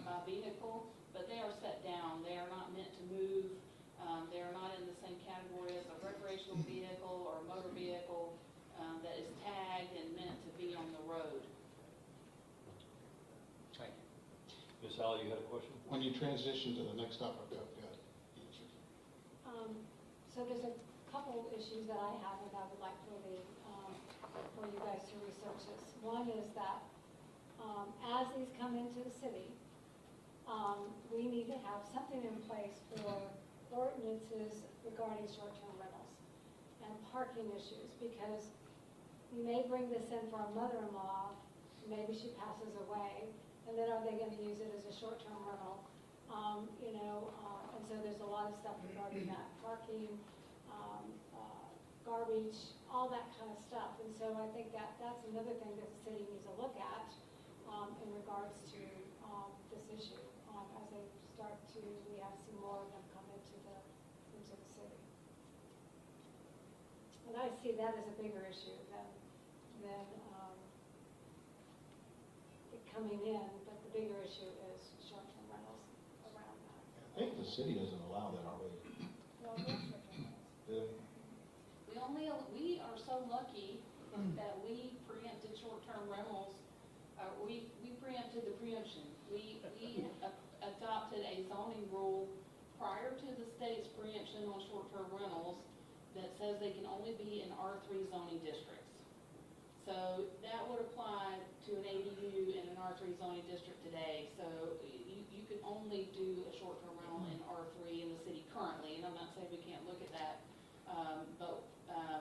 I: by vehicle, but they are set down. They are not meant to move. They are not in the same category as a recreational vehicle or a motor vehicle that is tagged and meant to be on the road.
J: Thank you.
A: Ms. Howell, you had a question?
M: When you transition to the next topic, I've got answers.
L: So there's a couple issues that I have and I would like for for you guys to research this. One is that, as these come into the city, we need to have something in place for ordinances regarding short-term rentals and parking issues, because you may bring this in for a mother-in-law, maybe she passes away, and then are they gonna use it as a short-term rental? And so there's a lot of stuff regarding that, parking, garbage, all that kind of stuff. And so I think that that's another thing that the city needs to look at in regards to this issue. As they start to, we have some more of them come into the city. And I see that as a bigger issue than it coming in, but the bigger issue is short-term rentals around that.
K: I think the city doesn't allow that already.
L: Well, there's short-term rentals.
I: We are so lucky that we preempted short-term rentals. We preempted the preemption. We adopted a zoning rule prior to the state's preemption on short-term rentals that says they can only be in R3 zoning districts. So that would apply to an ADU in an R3 zoning district today. So you can only do a short-term rental in R3 in the city currently, and I'm not saying we can't look at that, but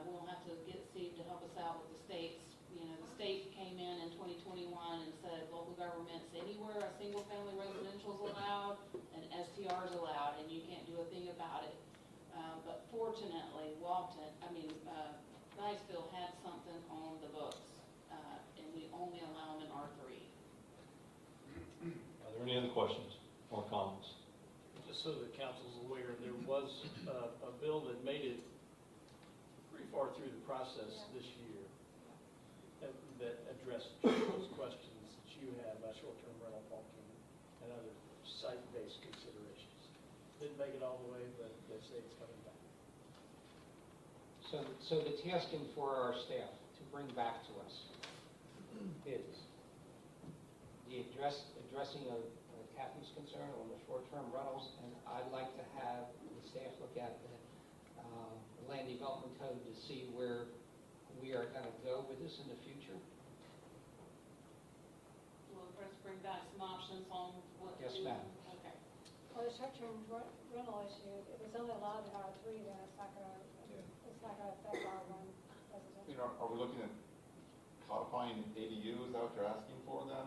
I: we'll have to get Steve to help us out with the states. You know, the state came in 2021 and said local governments, anywhere a single-family residential is allowed and STR is allowed, and you can't do a thing about it. But fortunately, Niceville had something on the books, and we only allow them in R3.
A: Are there any other questions or comments?
B: Just so the council's aware, there was a bill that made it pretty far through the process this year that addressed those questions that you have about short-term rental parking and other site-based considerations. Didn't make it all the way, but they say it's coming back.
J: So the tasking for our staff to bring back to us is the addressing of Kathy's concern on the short-term rentals, and I'd like to have the staff look at the land development code to see where we are going to go with this in the future.
I: Will Chris bring back some options on what to do?
J: Yes, ma'am.
I: Okay.
L: Well, the short-term rental issue, if it's only allowed in R3, then it's not gonna affect R1 residential.
P: You know, are we looking at codifying ADU, is that what you're asking for then?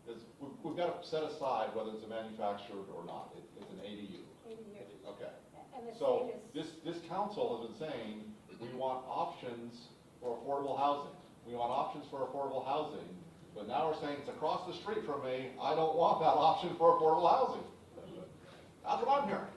P: Because we've got to set aside whether it's a manufactured or not, it's an ADU.
L: ADU.
P: Okay.
L: And the
P: So
L: state is,
P: this council has been saying, we want options for affordable housing. We want options for affordable housing, but now we're saying it's across the street from me, I don't want that option for affordable housing. That's what I'm hearing.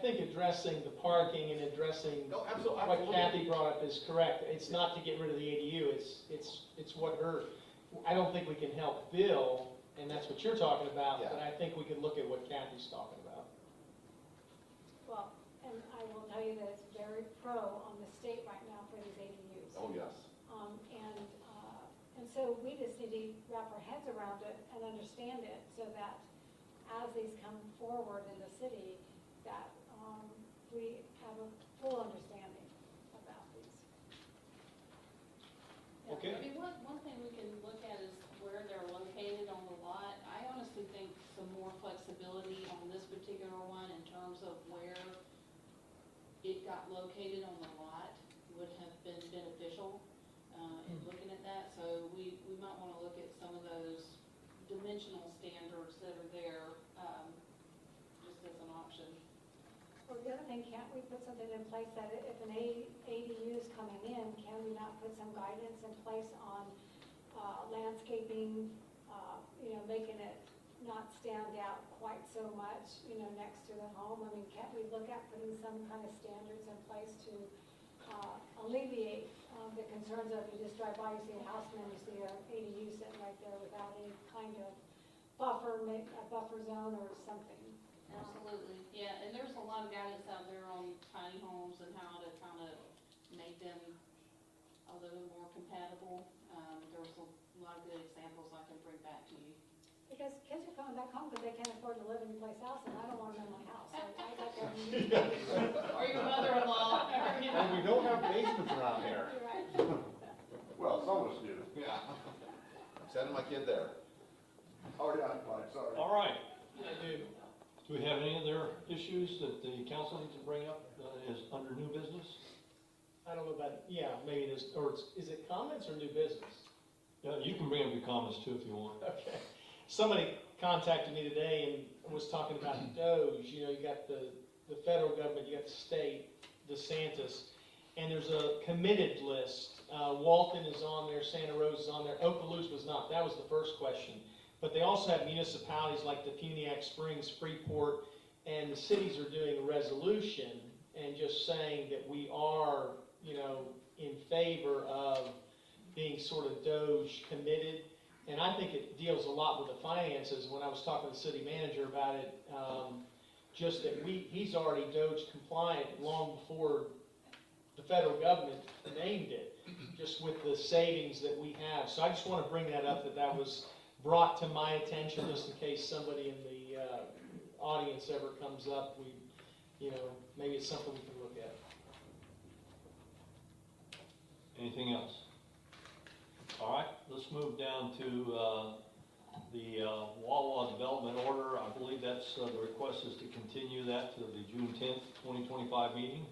B: think addressing the parking and addressing
F: No,
B: what
F: absolutely.
B: Kathy brought up is correct. It's not to get rid of the ADU, it's what her, I don't think we can help Bill, and that's what you're talking about, but I think we can look at what Kathy's talking about.
L: Well, and I will tell you that it's very pro on the state right now for these ADUs.
P: Oh, yes.
L: And so we just need to wrap our heads around it and understand it so that as these come forward in the city, that we have a full understanding about these.
B: Okay.
I: I mean, one thing we can look at is where they're located on the lot. I honestly think some more flexibility on this particular one in terms of where it got located on the lot would have been beneficial in looking at that. So we might want to look at some of those dimensional standards that are there, just as an option.
L: Well, the other thing, can't we put something in place that if an ADU is coming in, can we not put some guidance in place on landscaping, making it not stand out quite so much, next to the home? I mean, can't we look at putting some kind of standards in place to alleviate the concerns of you just drive by, you see a house, and then you see an ADU sitting right there without any kind of buffer, a buffer zone or something?
I: Absolutely, yeah, and there's a lot of guidance out there on tiny homes and how to kind of make them a little more compatible. There's a lot of good examples I can bring back to you.
L: Because kids are coming back home because they can't afford to live in anyplace else, and I don't want them in my house. I got
I: Or your mother-in-law.
F: And we don't have basements around here.
L: You're right.
F: Well, some of us do.
P: Yeah. I'm sending my kid there.
F: Already occupied, sorry.
A: All right. Do we have any other issues that the council needs to bring up as under new business?
B: I don't know about, maybe it is, or is it comments or new business?
A: Yeah, you can bring up your comments too if you want.
B: Okay. Somebody contacted me today and was talking about Doge. You got the federal government, you got the state, DeSantis, and there's a committed list. Walton is on there, Santa Rosa is on there, Okaloosa was not. That was the first question. But they also have municipalities like the Defuniak Springs, Freeport, and the cities are doing a resolution and just saying that we are, in favor of being sort of Doge committed. And I think it deals a lot with the finances. When I was talking to the city manager about it, just that he's already Doge compliant long before the federal government named it, just with the savings that we have. So I just want to bring that up, that was brought to my attention, just in case somebody in the audience ever comes up. Maybe it's something we can look at.
A: Anything else? All right, let's move down to the Wawa Development Order. I believe that's, the request is to continue that to the June 10th, 2025 meeting.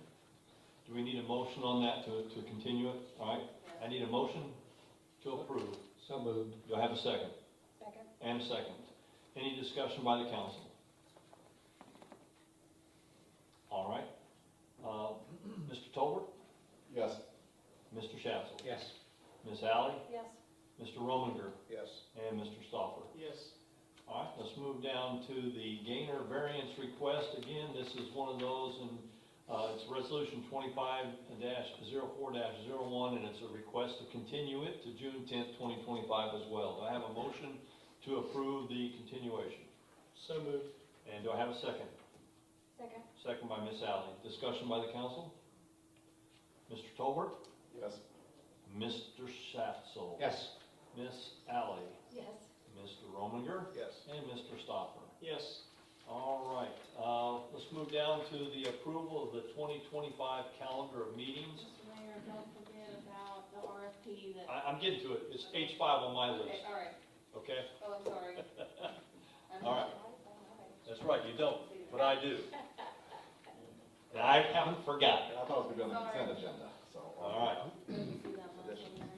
A: Do we need a motion on that to continue it? All right, I need a motion to approve.
J: So moved.
A: Do I have a second?
L: Second.
A: And a second. Any discussion by the council? All right. Mr. Tolbert?
P: Yes.
A: Mr. Schatzel?
J: Yes.
A: Ms. Alley?
L: Yes.
A: Mr. Rominger?
C: Yes.
A: And Mr. Stoffer?
B: Yes.
A: All right, let's move down to the Gainer variance request. Again, this is one of those, and it's Resolution 25-04-01, and it's a request to continue it to June 10th, 2025 as well. Do I have a motion to approve the continuation?
B: So moved.
A: And do I have a second?
L: Second.
A: Second by Ms. Alley. Discussion by the council? Mr. Tolbert?
P: Yes.
A: Mr. Schatzel?
J: Yes.
A: Ms. Alley?
L: Yes.
A: Mr. Rominger?
C: Yes.
A: And Mr. Stoffer?
B: Yes.
A: All right, let's move down to the approval of the 2025 calendar of meetings.
I: Mr. Mayor, don't forget about the RFP that.
A: I'm getting to it. It's H5 on my
I: Okay,
A: list,
I: all right.
A: okay?
I: Oh, I'm sorry.
A: All right. That's right, you don't, but I do. And I haven't forgotten.
P: I thought it was going to be on the consent agenda, so.
A: All right.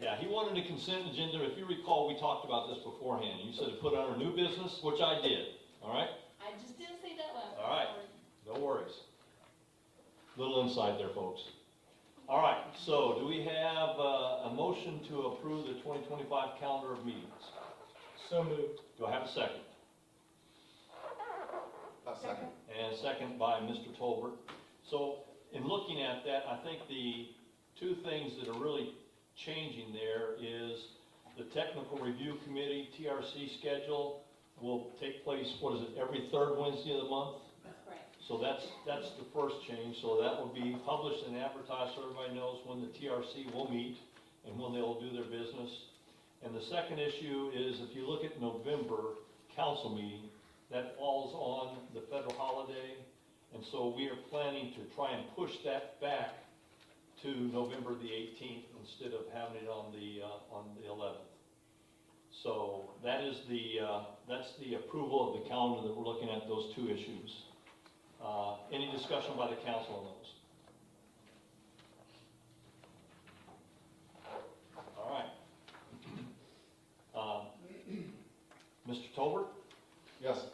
A: Yeah, he wanted a consent agenda. If you recall, we talked about this beforehand. You said to put on a new business, which I did, all right?
I: I just didn't see that last one.
A: All right.
I: Sorry.
A: No worries. Little insight there, folks. All right, so do we have a motion to approve the 2025 calendar of meetings?
B: So moved.
A: Do I have a second?
P: A Second.
A: And second by Mr. Tolbert. So in looking at that, I think the two things that are really changing there is the Technical Review Committee, TRC schedule, will take place, what is it, every third Wednesday of the month?
I: That's correct.
A: So that's the first change, so that will be published and advertised so everybody knows when the TRC will meet and when they will do their business. And the second issue is, if you look at November council meeting, that falls on the federal holiday, and so we are planning to try and push that back to November the 18th instead of having it on the 11th. So that is that's the approval of the calendar that we're looking at, those two issues. Any discussion by the council on those? All right. Mr. Tolbert?
P: Yes.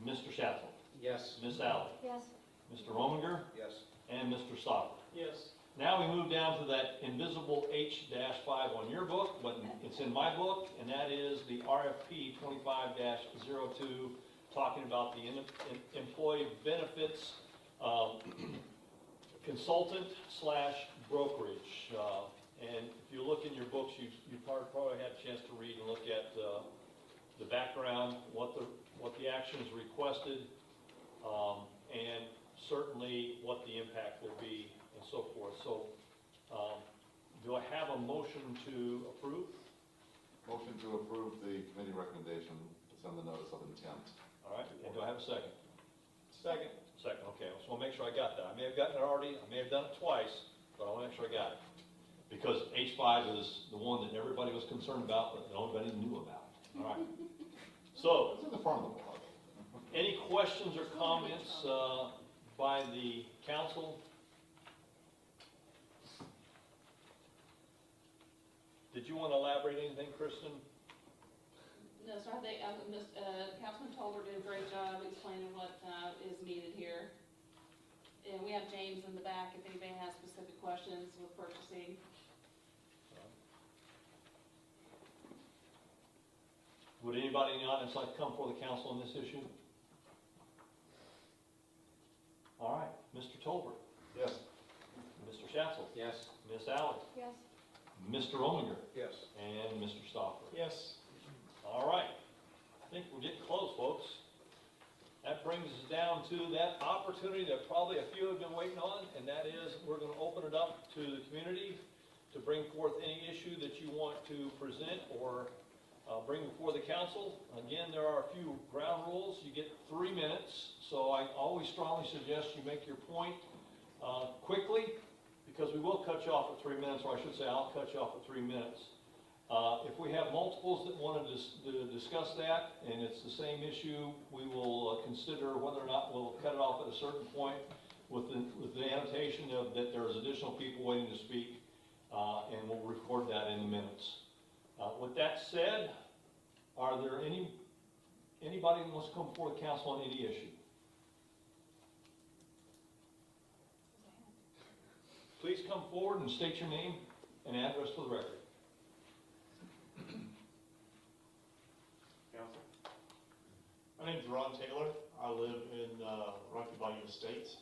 A: Mr. Schatzel?
J: Yes.
A: Ms. Alley?
L: Yes.
A: Mr. Rominger?
C: Yes.
A: And Mr. Stopper?
B: Yes.
A: Now we move down to that invisible H-5 on your book, but it's in my book, and that is the RFP 25-02, talking about the employee benefits consultant / brokerage. And if you look in your books, you probably had a chance to read and look at the background, what the actions requested, and certainly what the impact will be, and so forth. So, do I have a motion to approve?
P: Motion to approve the committee recommendation to send the notice of intent.
A: All right, and do I have a second?
B: Second.
A: Second, okay, I just want to make sure I got that. I may have gotten it already, I may have done it twice, but I want to make sure I got it. Because H5 is the one that everybody was concerned about, but nobody knew about. All right. So,
P: It's in the front of the book.
A: any questions or comments by the council? Did you want to elaborate anything, Kristen?
I: No, sir, I think, Councilman Tolbert did a great job explaining what, is needed here. And we have James in the back if anybody has specific questions with purchasing.
A: Would anybody in the audience like to come before the council on this issue? All right, Mr. Tolbert,
P: Yes.
A: Mr. Schatzel,
J: Yes.
A: Miss Alley,
L: Yes.
A: Mr. Rominger,
C: Yes.
A: and Mr. Stopper.
B: Yes.
A: All right, I think we're getting close, folks. That brings us down to that opportunity that probably a few have been waiting on, and that is we're going to open it up to the community to bring forth any issue that you want to present or bring before the council. Again, there are a few ground rules. You get 3 minutes, so I always strongly suggest you make your point quickly, because we will cut you off at 3 minutes, or I should say I'll cut you off at 3 minutes. If we have multiples that want to discuss that, and it's the same issue, we will consider whether or not we'll cut it off at a certain point with the annotation of that there's additional people waiting to speak, and we'll record that in the minutes. With that said, are there anybody that wants to come before the council on any issue? Please come forward and state your name and address for the record.
Q: Council. My name's Ron Taylor. I live in Rocky Bayou Estates.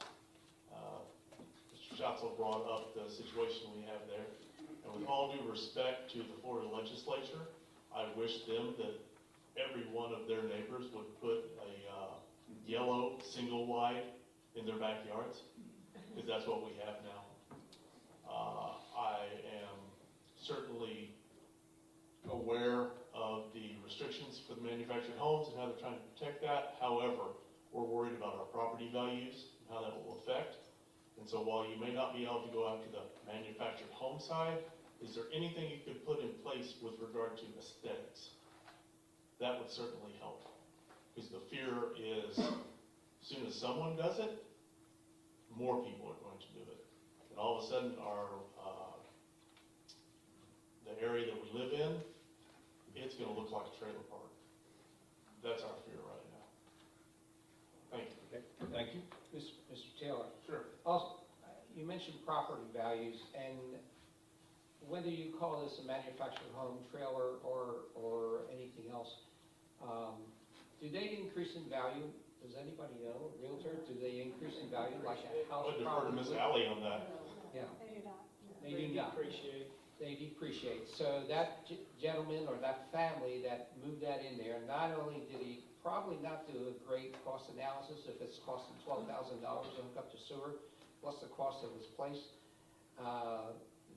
Q: Mr. Schatzel brought up the situation we have there. And with all due respect to the Florida legislature, I wish them that every one of their neighbors would put a yellow single wide in their backyards, because that's what we have now. I am certainly aware of the restrictions for the manufactured homes and how they're trying to protect that. However, we're worried about our property values and how that will affect. And so while you may not be able to go after the manufactured home side, is there anything you could put in place with regard to aesthetics? That would certainly help. Because the fear is, as soon as someone does it, more people are going to do it. And all of a sudden, the area that we live in, it's going to look like a trailer park. That's our fear right now. Thank you.
A: Okay. Thank you.
J: Mr. Taylor.
Q: Sure.
J: Also, you mentioned property values, and whether you call this a manufactured home, trailer, or anything else, do they increase in value Does anybody know, realtor, do they increase in value like a house?
Q: I would defer to
J: probably
Q: Ms.
J: would?
Q: Alley on that.
J: Yeah,
L: They do not.
J: they do not.
B: Appreciate.
J: They depreciate. So that gentleman or that family that moved that in there, not only did he probably not do a great cost analysis, if it's costing $12,000 to hook up to sewer, what's the cost of this place?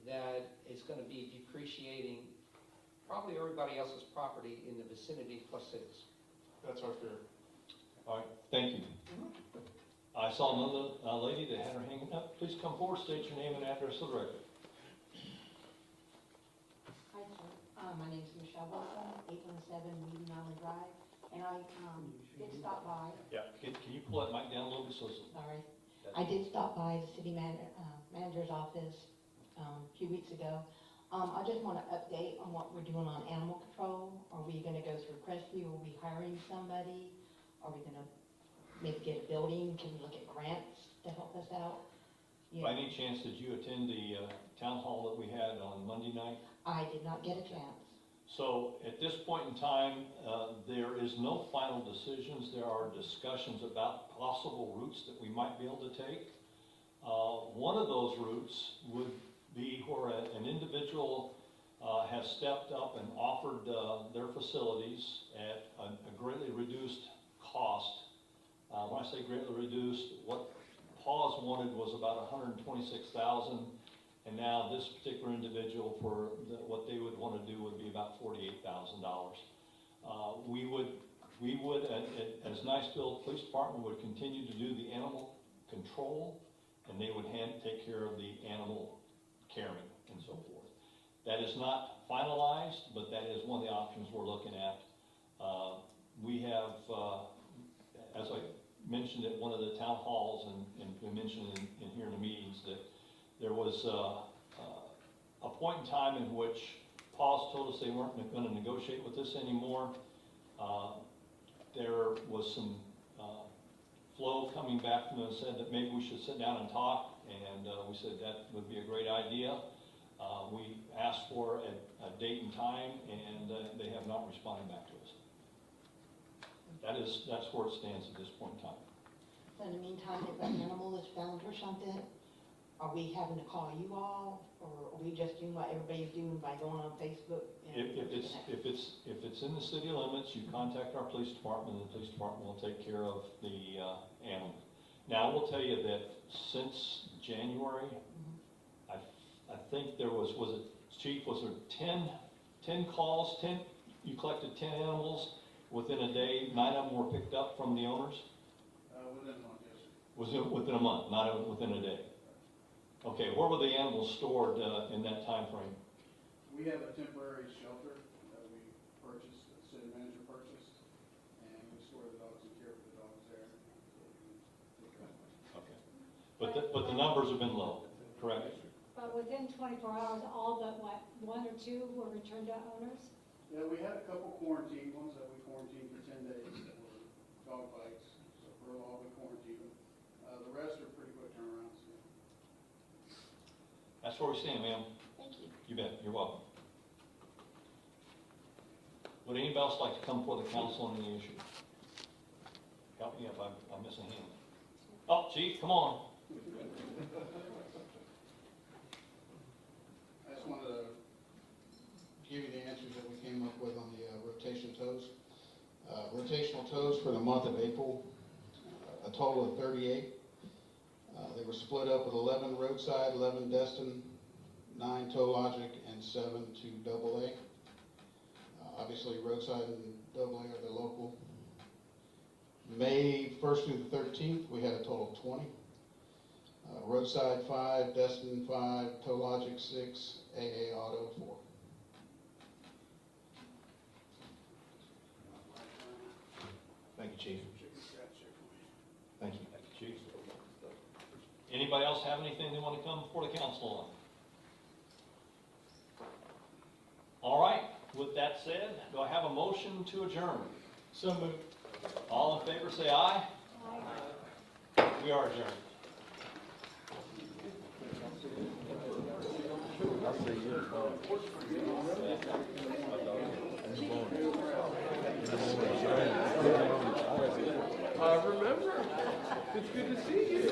J: That is gonna be depreciating probably everybody else's property in the vicinity plus his.
Q: That's our fear.
A: All right, thank you. I saw another lady that had her hand up. Please come forward, state your name and address for the record.
R: Hi, sir. My name is Michelle Wilson, 817 Meeting Island Drive, and I did stop by.
A: Yeah. Can you pull that mic down a little bit so?
R: Sorry. I did stop by the city manager's office a few weeks ago. I just want to update on what we're doing on animal control. Are we going to go through Crestview? Are we hiring somebody? Are we going to maybe get a building? Can we look at grants to help us out?
A: By any chance, did you attend the town hall that we had on Monday night?
R: I did not get a chance.
A: So at this point in time, there is no final decisions. There are discussions about possible routes that we might be able to take. One of those routes would be where an individual has stepped up and offered their facilities at a greatly reduced cost. When I say greatly reduced, what Paws wanted was about $126,000. And now this particular individual, for what they would want to do would be about $48,000. We would, as Niceville Police Department, would continue to do the animal control, and they would take care of the animal caring and so forth. That is not finalized, but that is one of the options we're looking at. We have, as I mentioned at one of the town halls, and we mentioned in here in the meetings, that there was a point in time in which Paws told us they weren't going to negotiate with this anymore. There was some flow coming back from them and said that maybe we should sit down and talk, and we said that would be a great idea. We asked for a date and time, and they have not responded back to us. That's where it stands at this point in time.
R: So in the meantime, if an animal is found or something, are we having to call you all, or are we just doing what everybody's doing by going on Facebook?
A: If it's in the city limits, you contact our police department, and the police department will take care of the animal. Now, I will tell you that since January, I think there was it, Chief, was there 10 calls, you collected 10 animals within a day, 9 of them were picked up from the owners?
M: Within a month, yes.
A: Was it within a month, not within a day? Okay, where were the animals stored in that time frame?
M: We have a temporary shelter that we purchased, the city manager purchased, and we store the dogs and care for the dogs there.
A: Okay, but the numbers have been low, correct?
L: But within 24 hours, all but what, 1 or 2 were returned to owners?
M: Yeah, we had a couple quarantine ones that we quarantined for 10 days that were dog bites, so we're all been quarantined. The rest are pretty quick turnarounds.
A: That's where we stand, ma'am.
R: Thank you.
A: You bet, you're welcome. Would anybody else like to come before the council on any issue? Help me if I'm missing a hand. Oh, Chief, come on.
M: I just wanted to give you the answers that we came up with on the rotation tows. Rotational tows for the month of April, a total of 38. They were split up with 11 roadside, 11 Destin, 9 Tow Logic, and 7 to AA. Obviously, roadside and AA are the local. May 1st through the 13th, we had a total of 20. Roadside 5, Destin 5, Tow Logic 6, AA Auto 4.
K: Thank you, Chief. Thank you.
A: Thank you, Chief. Anybody else have anything they want to come before the council on? All right, with that said, do I have a motion to adjourn?
B: So moved.
A: All in favor, say aye. Aye. We are adjourned.
O: I remember.
C: It's good to see you.